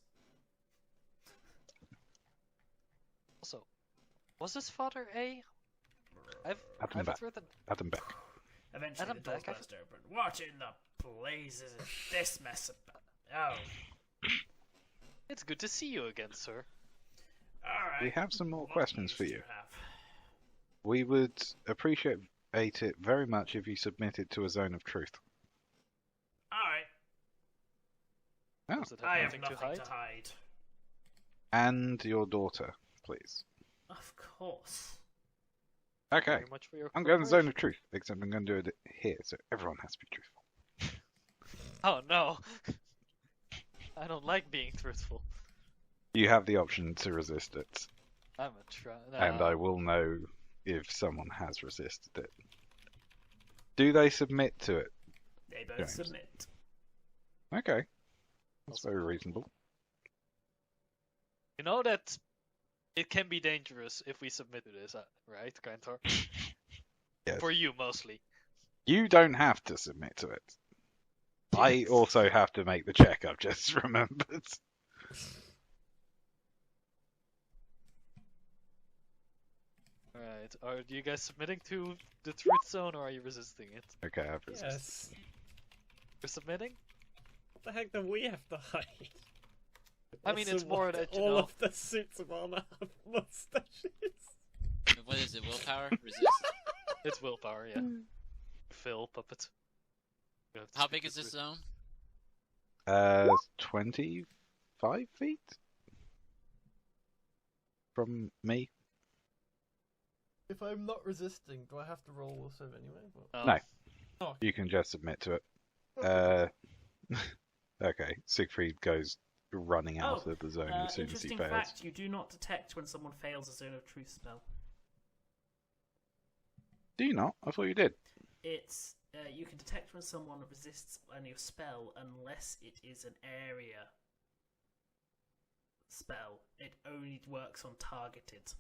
Also, was his father a? Adam I've Beck. read that. Adam Beck. Eventually, Adam the doors Beck, burst open. What in the blazes is this mess about? Oh, It's good to see you again, sir. all right. We have some more What questions news for do you. have? We would appreciate it very much if you submitted to a zone of truth. All right. Oh. Does it I have nothing nothing to hide. And your daughter, please. Of course. Okay. Very much for your I'm going to the zone cooperation. of truth, except I'm going to do it here, so everyone has to be truthful. Oh no! I don't like being truthful. You have the option to resist it, I'm a try. and I will know if someone has resisted it. Do they submit to it? They both James. submit. Okay. That's very reasonable. You know that it can be dangerous if we submit to this, right, Grantor? Yes. For you mostly. You don't have to submit to it. I also have to make the check, I've just remembered. Alright, are you guys submitting to the truth zone or are you resisting it? Okay, I've resisted. Yes. You're submitting? What the heck do we have to hide? I mean, Also, it's more why that, do you all know- of the suits of armor have mustaches. What is it? Willpower? Resist? It's willpower, yeah. Phil, puppet. You have to How speak big the is this truth. zone? 25 feet? From me? If I'm not resisting, do I have to roll also anyway? No. No. You can just admit to it. Okay, Siegfried goes running out of the zone as soon as he interesting fails. fact, you do not detect when someone fails a Zone of Truth spell. Do you not? I thought you did. It's you can detect when someone resists any spell unless it is an area spell. It only works on targeted.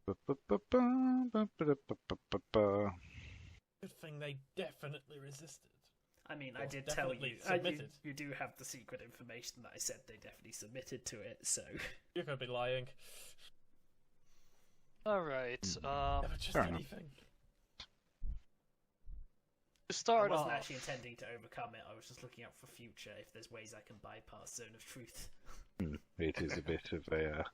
Good thing they definitely resisted. I mean, Or I did tell you, definitely submitted. you do have the secret information that I said they definitely submitted to it, so... You could be lying. Alright, Never just Fair enough. anything. to I start wasn't off, actually intending to overcome it, I was just looking out for future, if there's ways I can bypass Zone of Truth. It is a bit of a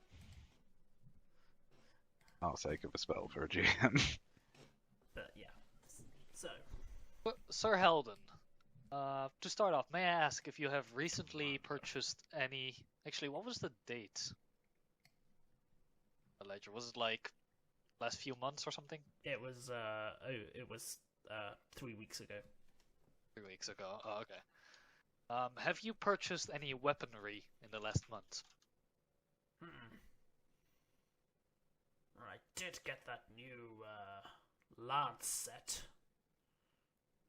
sake of a spell for a GM. But yeah. So, Sir Helden, to start off, may I ask if you have recently purchased any... Actually, what was the date? The ledger, was it like last few months or something? it was 3 weeks ago. 3 weeks ago. Oh, okay. Have you purchased any weaponry in the last month? I did get that new lance set.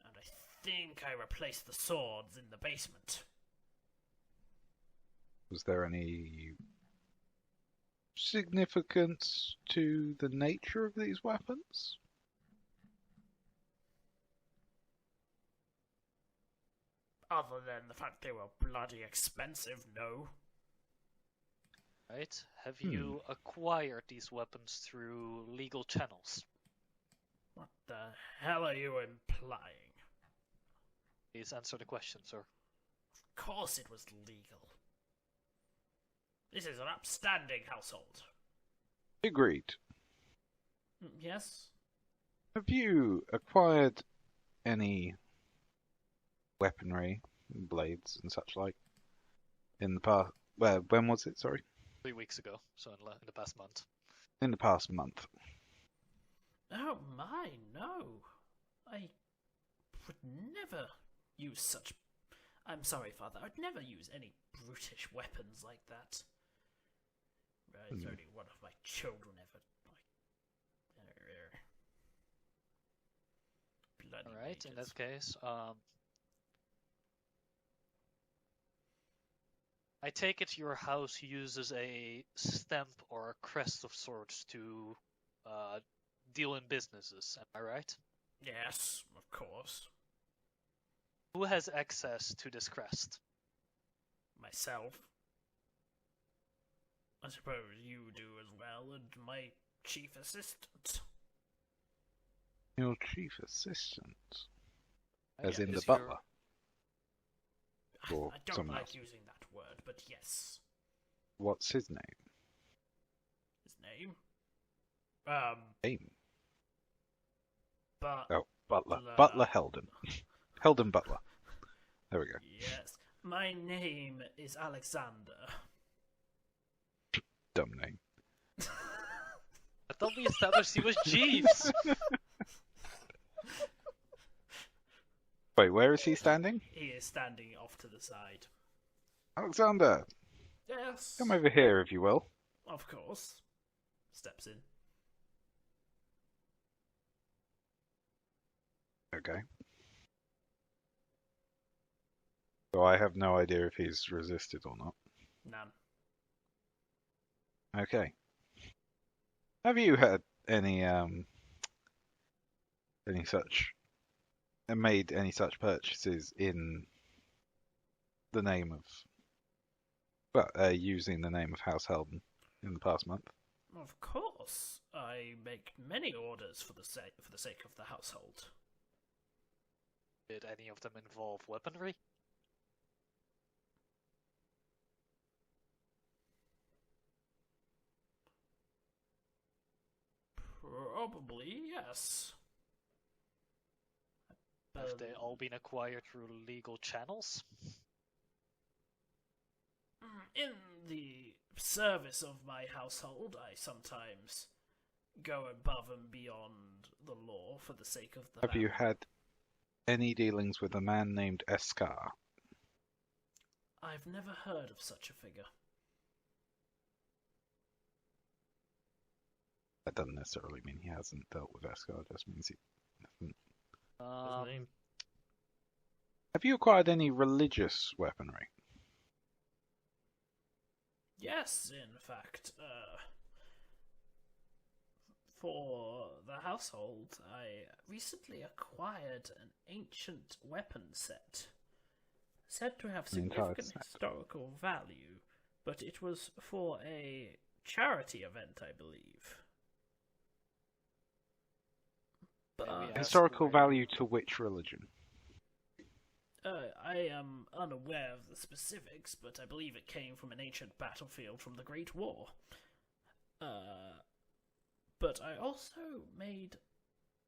And I think I replaced the swords in the basement. Was there any significance to the nature of these weapons? Other than the fact they were bloody expensive, no. Right? Have you acquired these weapons through legal channels? What the hell are you implying? Please answer the question, sir. Of course it was legal. This is an upstanding household. Agreed. Yes? Have you acquired any weaponry, blades and such like, in the past? Well, when was it? Sorry, 3 weeks ago, so in the past month. in the past month. Oh my, no. I would never use such... I'm sorry, Father, I'd never use any brutish weapons like that. It's only one of my children ever... Bloody Alright, in mages. that case, I take it your house uses a stamp or a crest of sorts to deal in businesses, am I right? Yes, of course. Who has access to this crest? Myself. I suppose you do as well, and my chief assistant. Your chief assistant, as Again, in the is your- butler. Or I don't someone like else. using that word, but yes. What's his name? His name? Name? But... Oh, Butler. Butler. Butler Helden. Helden Butler. There we go. Yes. My name is Alexander. Dumb name. I thought we established he was Jeeves! Wait, where is he standing? He is standing off to the side. Alexander, Yes. come over here if you will. Of course. Steps in. Okay. So I have no idea if he's resisted or not. None. Okay. Have you had any such made any such purchases in the name of using the name of House Helden in the past month? Of course. I make many orders for the sake of the household. Did any of them involve weaponry? Probably, yes. Have they all been acquired through legal channels? In the service of my household, I sometimes go above and beyond the law for the sake of the Have you family. had any dealings with a man named Escar? I've never heard of such a figure. That doesn't necessarily mean he hasn't dealt with Escar, it just means he hasn't. His name. Have you acquired any religious weaponry? Yes, in fact, for the household, I recently acquired an ancient weapon set, said to have An entire significant set. historical value, but it was for a charity event, I believe. May we ask Historical where- value to which religion? I am unaware of the specifics, but I believe it came from an ancient battlefield from the Great War. But I also made,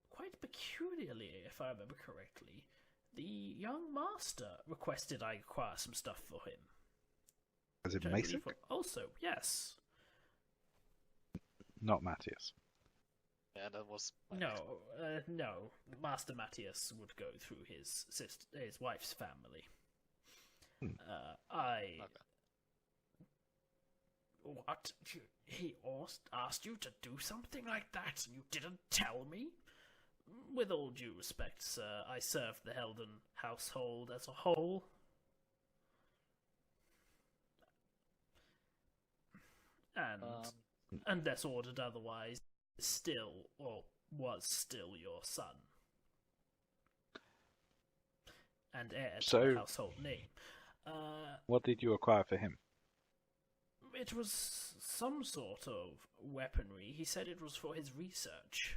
quite peculiarly, if I remember correctly, the young master requested I acquire some stuff for him. As in which I Mason? believe also, yes. Not Matthias. Yeah, that was. No. Master Matthias would go through his wife's family. Okay. What? He asked you to do something like that, and you didn't tell me? With all due respect, sir, I served the Helden household as a whole. And unless ordered otherwise, still, or was still your son. And heir to So- the household name. What did you acquire for him? It was some sort of weaponry. He said it was for his research.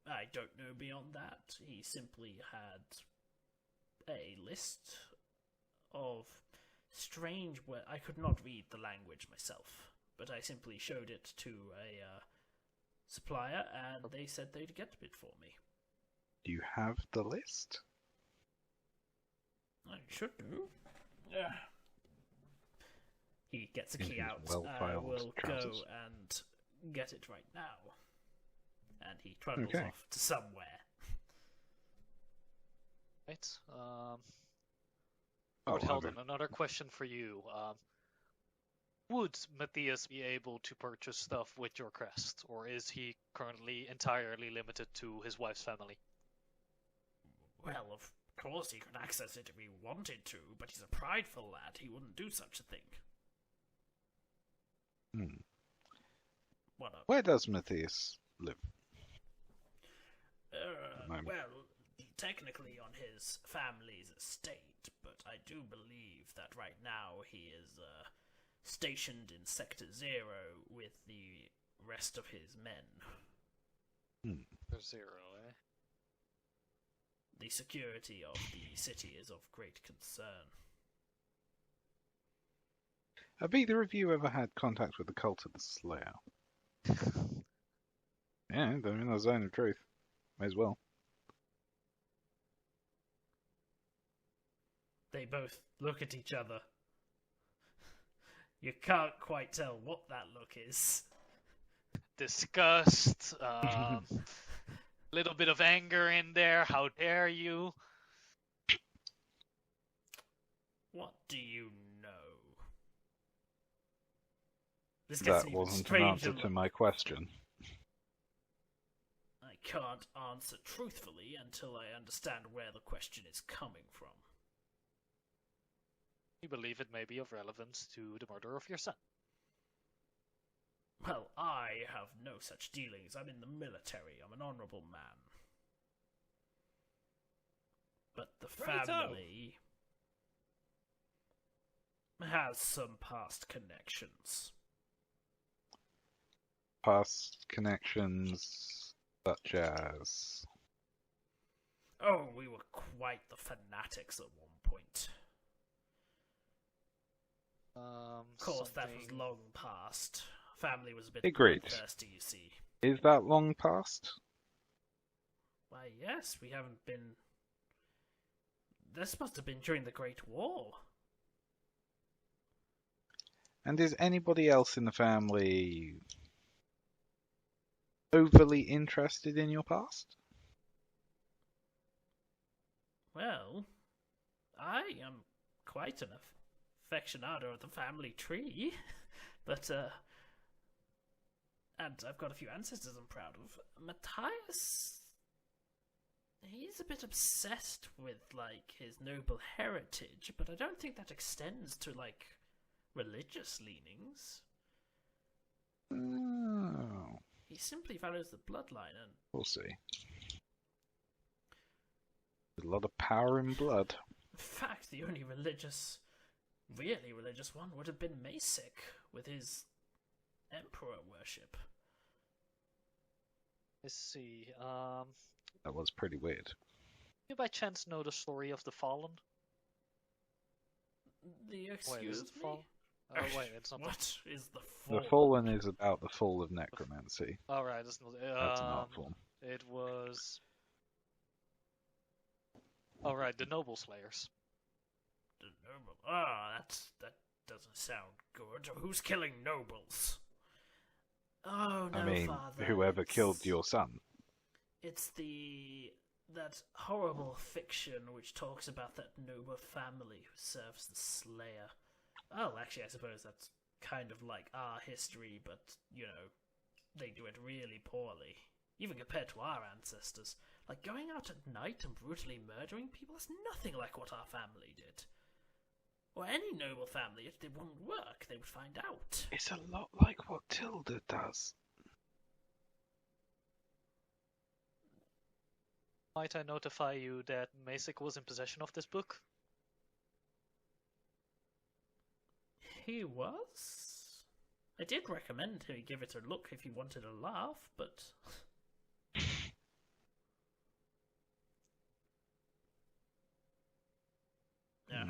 I don't know beyond that. He simply had a list of strange words. I could not read the language myself, but I simply showed it to a supplier, and they said they'd get it for me. Do you have the list? I should do. Yeah. He gets a In key his out. I well-filed will trousers. go and get it right now. And he trundles Okay. off to somewhere. Right. Oh, Lord I Helden, mean- another question for you. Would Matthias be able to purchase stuff with your crest, or is he currently entirely limited to his wife's family? Well, of course he could access it if he wanted to, but he's a prideful lad. He wouldn't do such a thing. What a... Where does Matthias live? moment. Well, technically on his family's estate, but I do believe that right now he is stationed in Sector 0 with the rest of his men. There's 0, eh? The security of the city is of great concern. Have either of you ever had contact with the cult of the Slayer? Yeah, they're in the zone of truth. May as well. They both look at each other. You can't quite tell what that look is. Disgust, little bit of anger in there. How dare you? What do you know? This gets That even wasn't an stranger. answer to my question. I can't answer truthfully until I understand where the question is coming from. You believe it may be of relevance to the murder of your son. Well, I have no such dealings. I'm in the military. I'm an honourable man. But the Righto. family has some past connections. Past connections such as... Oh, we were quite the fanatics at one point. Of course, that was long past. Family was a bit Agreed. thirsty, you see. Is that long past? Why, yes, we haven't been... This must have been during the Great War. And is anybody else in the family overly interested in your past? Well, I am quite an affectionado of the family tree, but and I've got a few ancestors I'm proud of. Matthias, he's a bit obsessed with, like, his noble heritage, but I don't think that extends to, like, religious leanings. Oh, He simply values the bloodline, and we'll see. A lot of power in blood. in fact, the only really religious one would have been Masik, with his emperor worship. Let's see. That was pretty weird. You by chance know the story of the Fallen? The Wait, excuse is it me? Fallen? Oh wait, it's not. What is the The fall? Fallen is about the fall of necromancy. All right, it's not. That's an art form. It was. All right, the Noble Slayers. The noble. That doesn't sound good. Who's killing nobles? Oh no, I mean, Father. whoever it's- killed your son. It's that horrible fiction which talks about that noble family who serves the Slayer. Oh, actually, I suppose that's kind of like our history, but, you know, they do it really poorly. Even compared to our ancestors. Like, going out at night and brutally murdering people, that's nothing like what our family did. Or any noble family, if they wouldn't work, they would find out. It's a lot like what Tilda does. Might I notify you that Masik was in possession of this book? He was? I did recommend he give it a look if you wanted a laugh, but... yeah.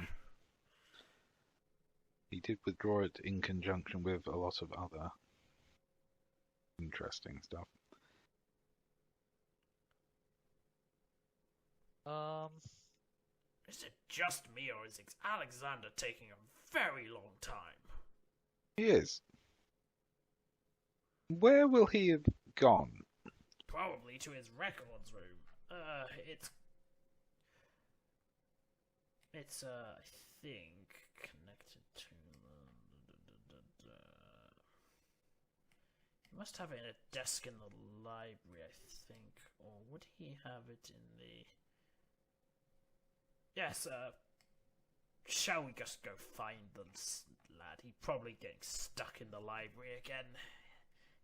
He did withdraw it in conjunction with a lot of other interesting stuff. Is it just me, or is Alexander taking a very long time? He is. Where will he have gone? Probably to his records room. It's I think, connected to He must have it in a desk in the library, I think. Or would he have it in the... Yes, shall we just go find the lad? He's probably getting stuck in the library again.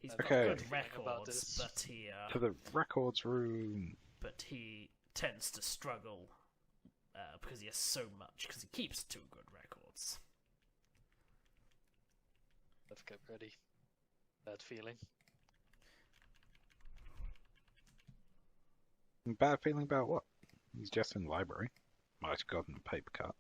He's got Okay. good Feeling about records, this. but To the records room. he tends to struggle because he has so much, because he keeps 2 good records. Let's get ready. Bad feeling. Bad feeling about what? He's just in the library. Might have gotten a paper cut.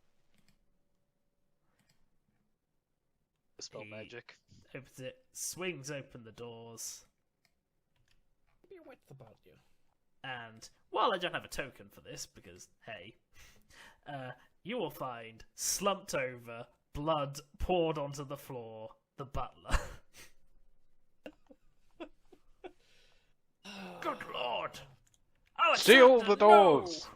Dispel He- magic. Opens it, swings open the doors, Be wits about you. and while I don't have a token for this, because hey, you will find slumped over, blood poured onto the floor, the butler. Good lord! Seal Alexander, the doors! No!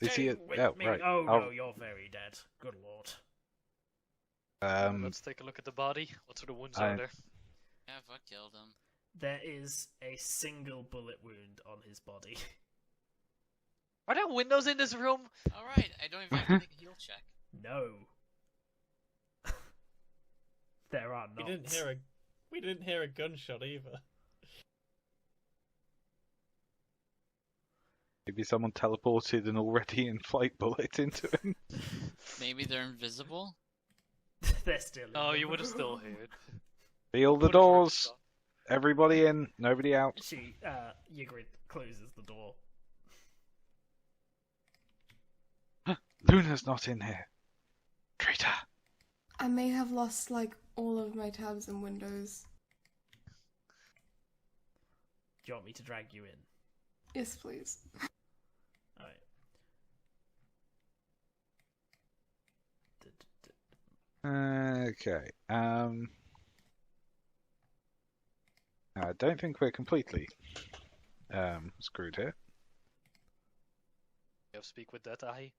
Is he Stay a- with oh, me. right. Oh I'll- no, you're very dead. Good lord. Let's take a look at the body. What sort of wounds I- are there? Yeah, fuck killed him. There is a single bullet wound on his body. Are there windows in this room? Alright, I don't even have to make a heal check. No. There are not. We didn't hear a gunshot either. Maybe someone teleported an already in-flight bullet into him. Maybe they're invisible? They're still in Oh, the you would have room. still heard. Seal the Could've heard doors! stuff. Everybody in, nobody out. Ygritte closes the door. Luna's not in here. Traitor! I may have lost, like, all of my tabs and windows. Do you want me to drag you in? Yes, please. Alright. Okay. I don't think we're completely screwed here. You have to speak with that, Aahi.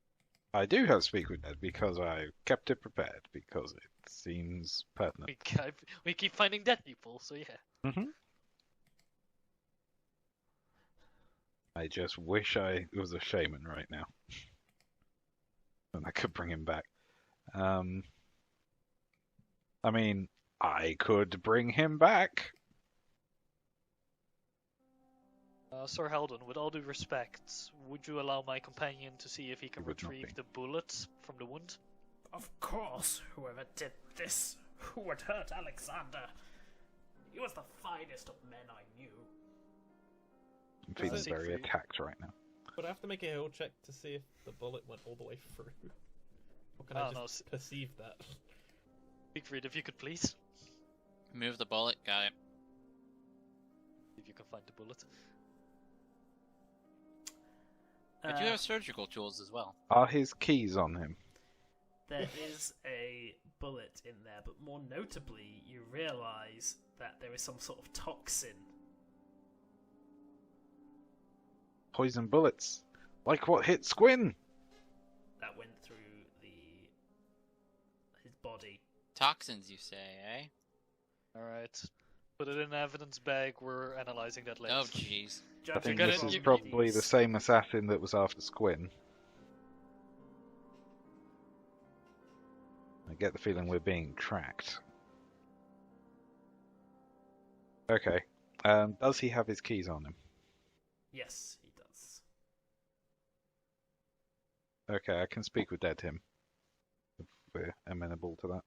I do have Speak with Dead because I kept it prepared because it seems pertinent. We keep finding dead people, so yeah. Mm-hmm. I just wish I was a shaman right now. And I could bring him back. I mean, I could bring him back. Sir Heldon, with all due respect, would you allow my companion to see if he can He would not retrieve be. the bullets from the wound? Of course, whoever did this, who would hurt Alexander? He was the finest of men I knew. I'm feeling it- very Siegfried. attacked right now. Would I have to make a hill check to see if the bullet went all the way through? Or can I Oh, just perceive that? Siegfried, if you could please. Move the bullet. Got it. If you can find the bullet. I do have surgical tools as well. Are his keys on him? There is a bullet in there, but more notably, you realise that there is some sort of toxin. Poison bullets. Like what hit Squin? That went through his body. Toxins, you say, eh? Alright. Put it in an evidence bag, we're analyzing that later. Oh, jeez. I think gotta- this is you- probably the same assassin that was after Squin. I get the feeling we're being tracked. Okay. Does he have his keys on him? Yes, he does. Okay, I can speak with Dead him. If we're amenable to that.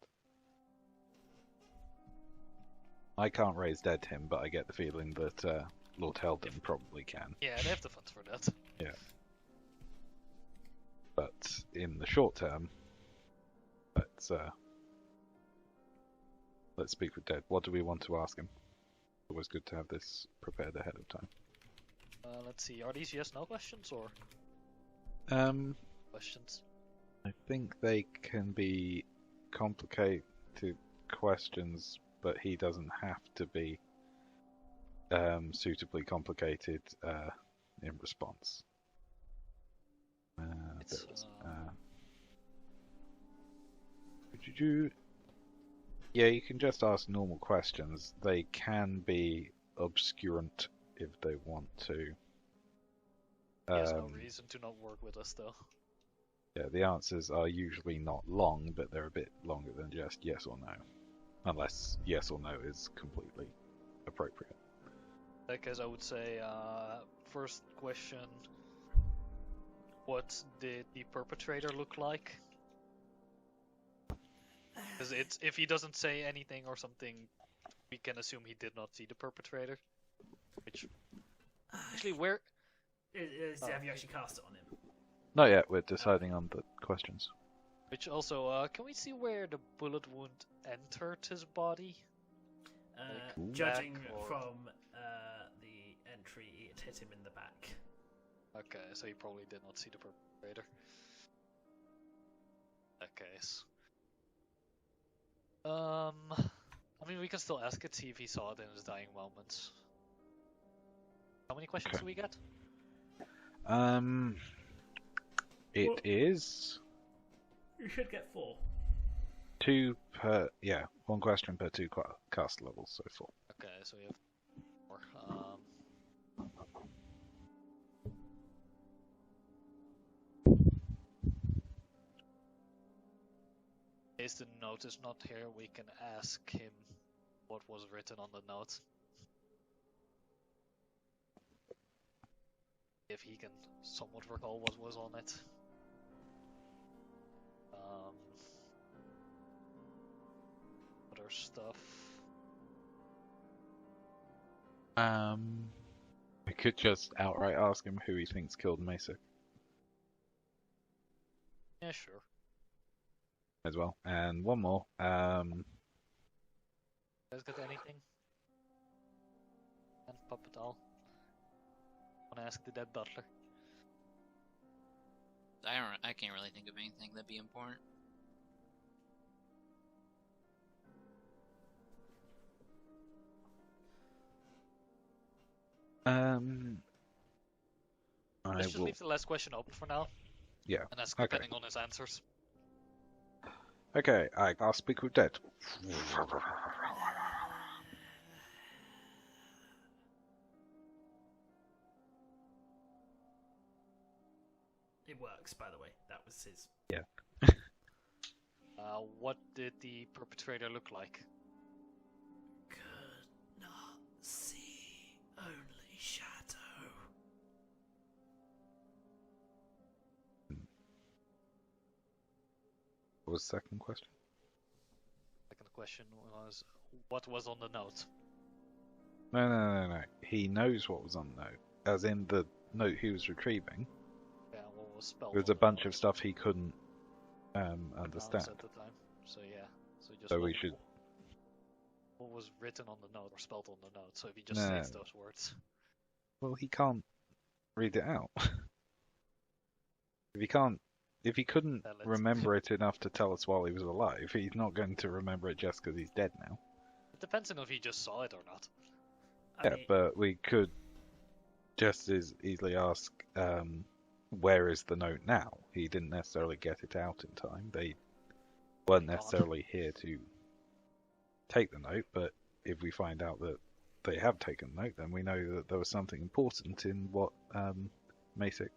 I can't raise Dead him, but I get the feeling that Lord Heldon probably can. Yeah, they have the funds for that. But in the short term, let's speak with Dead. What do we want to ask him? Always good to have this prepared ahead of time. Let's see, are these yes/no questions or questions? I think they can be complicated questions, but he doesn't have to be suitably complicated in response. Yeah, you can just ask normal questions. They can be obscurant if they want to. He has no reason to not work with us, though. Yeah, the answers are usually not long, but they're a bit longer than just yes or no. Unless yes or no is completely appropriate. In that case, I would say, first question, what did the perpetrator look like? Because if he doesn't say anything or something, we can assume he did not see the perpetrator. Which, actually, where... Have you actually cast it on him? Not yet, we're deciding on the questions. Which also, can we see where the bullet wound entered his body? Like Judging back or- from the entry, it hit him in the back. Okay, so he probably did not see the perpetrator. In that case. I mean, we can still ask it, see if he saw it in his dying moments. How many questions Okay. do we get? It Well- is You should get 4. 2 per, yeah, 1 question per 2 cast levels, so 4. Okay, so we have 4. In case the note is not here, we can ask him what was written on the note. If he can somewhat recall what was on it. Other stuff. We could just outright ask him who he thinks killed Mesa Yeah, sure. as well. And one more. You guys got anything? And puppet all. Wanna ask the dead butler? I can't really think of anything that'd be important. I Let's just will. leave the last question open for now, Yeah. and that's Okay. depending on his answers. Okay, I'll speak with Dead. It works, by the way. That was his. What did the perpetrator look like? Could not see, only shadow. What was the second question? Second question was, what was on the note? No. He knows what was on the note. As in the note he was retrieving. Yeah, what was spelled? There was on a the bunch note? of stuff he couldn't Pronounce understand. at the time. So yeah, so just So what, we should. what was written on the note or spelled on the note. So if he just No. states those words, Well, he can't read it out. If he couldn't Tell it. remember it enough to tell us while he was alive, he's not going to remember it just because he's dead now. it depends on if he just saw it or not. I Yeah, mean, but we could just as easily ask, where is the note now? He didn't necessarily get it out in time. They weren't Gone. necessarily here to take the note, but if we find out that they have taken the note, then we know that there was something important in what Masick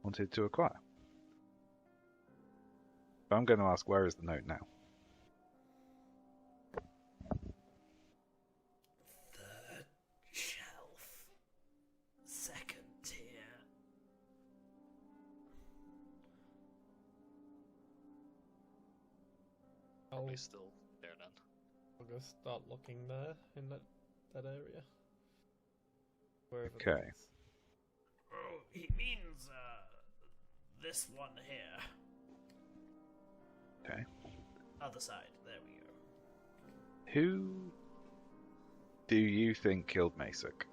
wanted to acquire. But I'm going to ask, where is the note now? third shelf. Second tier. Probably still there then. I'll go start looking there in that area. Wherever Okay. that is. Oh, he means, this one here. Okay. Other side, there we go. Who do you think killed Masick?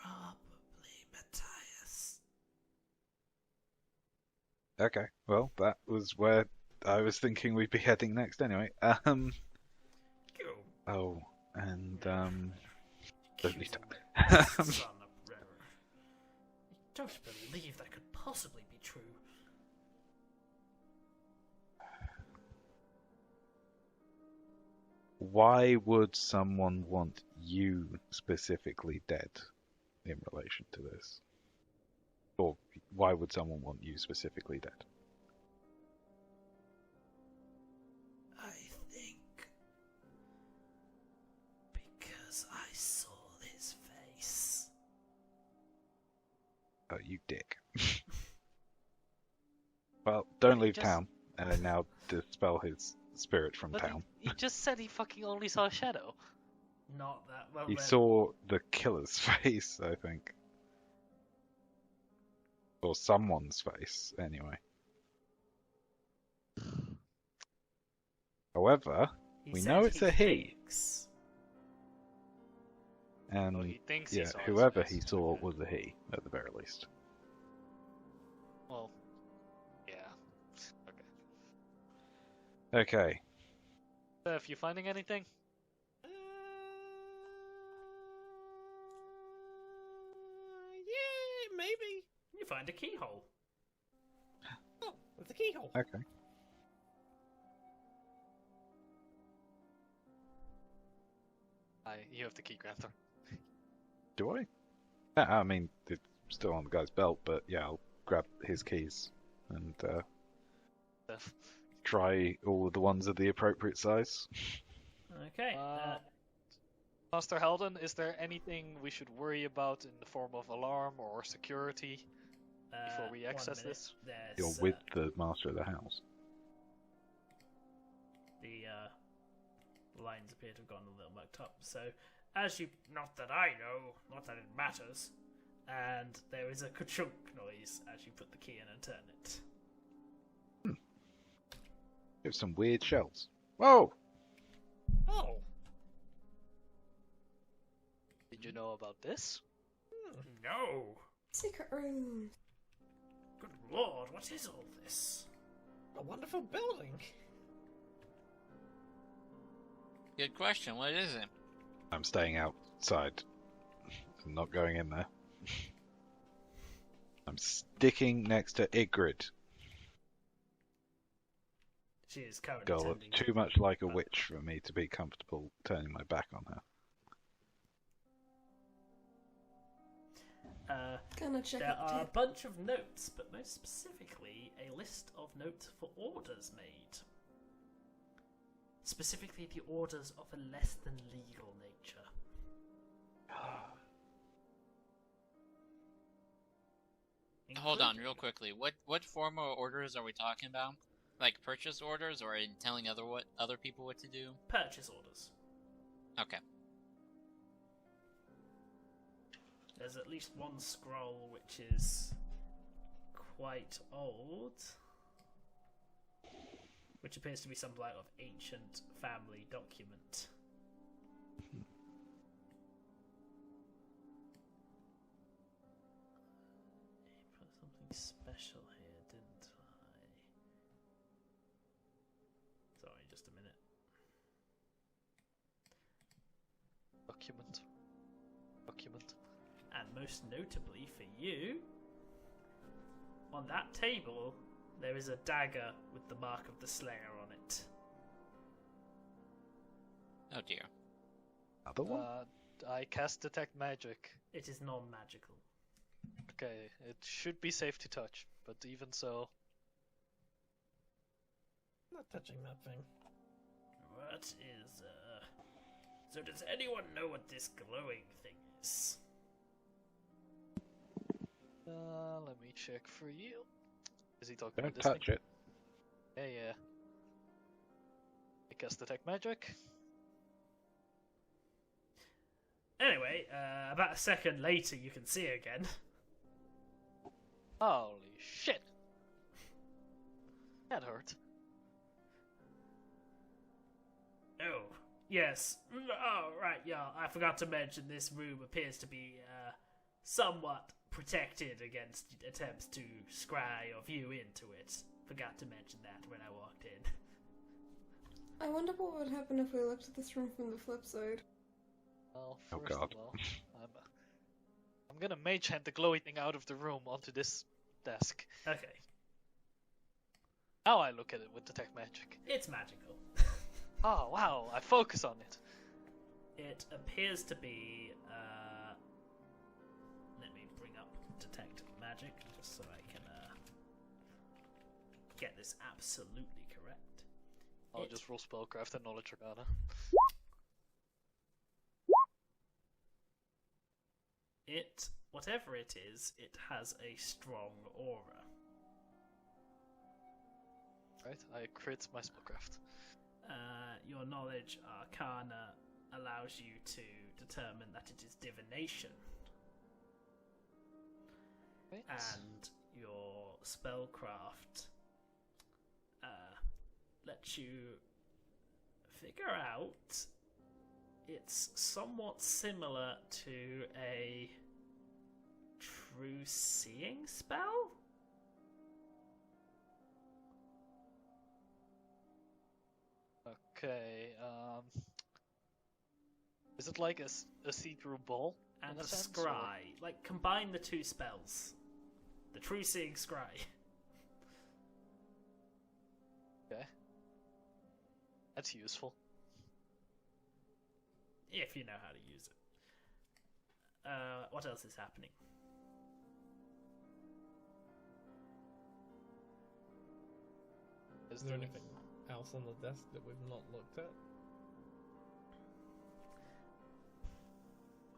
Probably Matthias. Okay, well, that was where I was thinking we'd be heading next anyway. Go. Oh, and, Accuse me him time. of son of Rera. You don't believe that could possibly be true. Why would someone want you specifically dead in relation to this? Or why would someone want you specifically dead? I think because I saw his face. Oh, you dick. Well, don't leave Just- town, and then now dispel his spirit from But town. he just said he fucking only saw a shadow. Not that well. He then- saw the killer's face, I think. Or someone's face, anyway. However, he we said know it's a he. thinks. and Well, he thinks he yeah, saw his whoever face. he saw was a he, at the very least. Well, yeah. Okay. Okay, If you finding anything? Yeah, maybe. You find a keyhole. Oh, with the keyhole. okay. You have the key, Granther. Do I? Yeah, I mean, it's still on the guy's belt, but yeah, I'll grab his keys and Steph. try all of the ones of the appropriate size. Okay. Master Helden, is there anything we should worry about in the form of alarm or security before we 1 access minute. this? There's, You're with the master of the house. the lines appear to have gone a little mucked up. So, as you, not that I know, not that it matters, and there is a ka-chunk noise as you put the key in and turn it. You have some weird shells. Whoa! Oh. Did you know about this? No! Secret room. Good lord, what is all this? A wonderful building. Good question. What is it? I'm staying outside. I'm not going in there. I'm sticking next to Ygritte. She is currently Girl looks tending too much like a witch for me to be comfortable turning my back on her. Gonna check There out the are a tape. bunch of notes, but most specifically, a list of notes for orders made. Specifically, the orders of a less than legal nature. Hold on, real quickly. What form of orders are we talking about? Like purchase orders, or in telling other people what to do? Purchase orders. Okay. There's at least one scroll which is quite old, which appears to be some type of ancient family document. I put something special here, didn't I? Sorry, just a minute. Document. And most notably for you, on that table, there is a dagger with the mark of the Slayer on it. Oh dear. Other one? I cast detect magic. It is non-magical. Okay, it should be safe to touch, but even so, Not touching that thing. What is, So does anyone know what this glowing thing is? let me check for you. Is he talking Don't about this touch thing? it. Yeah. I cast detect magic. Anyway, about a second later, you can see it again. Holy shit! That hurt. Oh, yes. Oh, right, yeah, I forgot to mention this room appears to be, somewhat protected against attempts to scry or view into it. Forgot to mention that when I walked in. I wonder what would happen if we looked at this room from the flip side. Well, Oh, first God. of all, I'm gonna mage hand the glowy thing out of the room onto this desk. Okay, Now I look at it with detect magic. it's magical. Oh wow, I focus on it. It appears to be, let me bring up detect magic, just so I can, get this absolutely correct. I'll just roll spellcraft and knowledge arcana. Whatever it is, it has a strong aura. Right, I crit my spellcraft. Your knowledge arcana allows you to determine that it is divination, Right. and your spellcraft lets you figure out it's somewhat similar to a true seeing spell? Okay, is it like a see-through ball? And in a sense, or- scry. Like, combine the two spells. The true seeing scry. Okay. That's useful. If you know how to use it. What else is happening? Is there anything else on the desk that we've not looked at?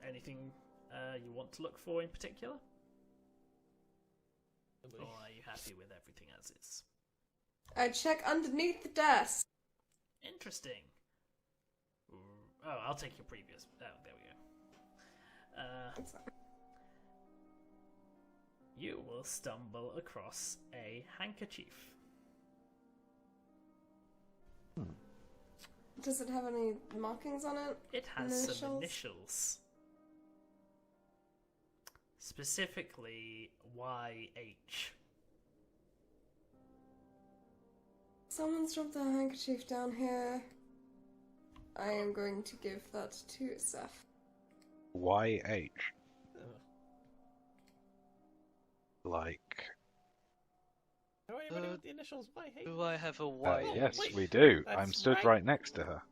Anything you want to look for in particular? Really? Or are you happy with everything as is? I check underneath the desk. Interesting. Oh, I'll take your previous. Oh, there we go. That's fine. You will stumble across a handkerchief. Does it have any markings on it? It has some Initials? initials. Specifically, YH. Someone's dropped their handkerchief down here. I am going to give that to Seth. YH. Oh. Like. Do anybody with the initials YH? Do I have a Y? Yes, wait, we do. that's I'm stood right. right next to her.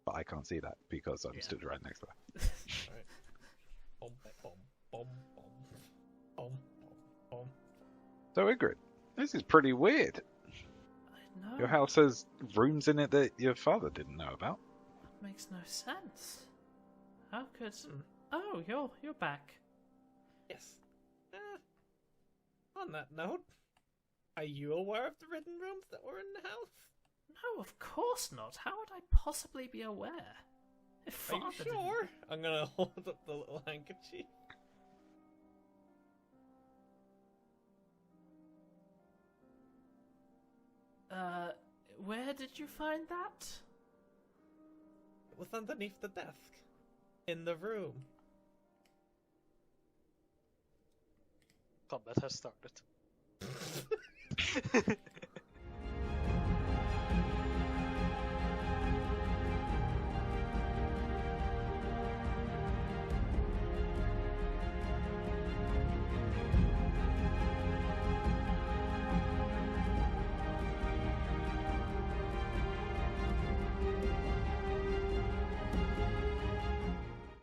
But I can't see that because I'm Yeah. stood right next to her. Right. Bom, bom, bom, bom, bom, bom. So Ingrid, this is pretty weird. I know. Your house has rooms in it that your father didn't know about. That makes no sense. How could? Hmm. Oh, you're back. Yes. On that note, are you aware of the hidden rooms that were in the house? No, of course not. How would I possibly be aware? If Are you Father didn't- sure? I'm gonna hold up the little handkerchief. Where did you find that? It was underneath the desk. In the room. Combat has started.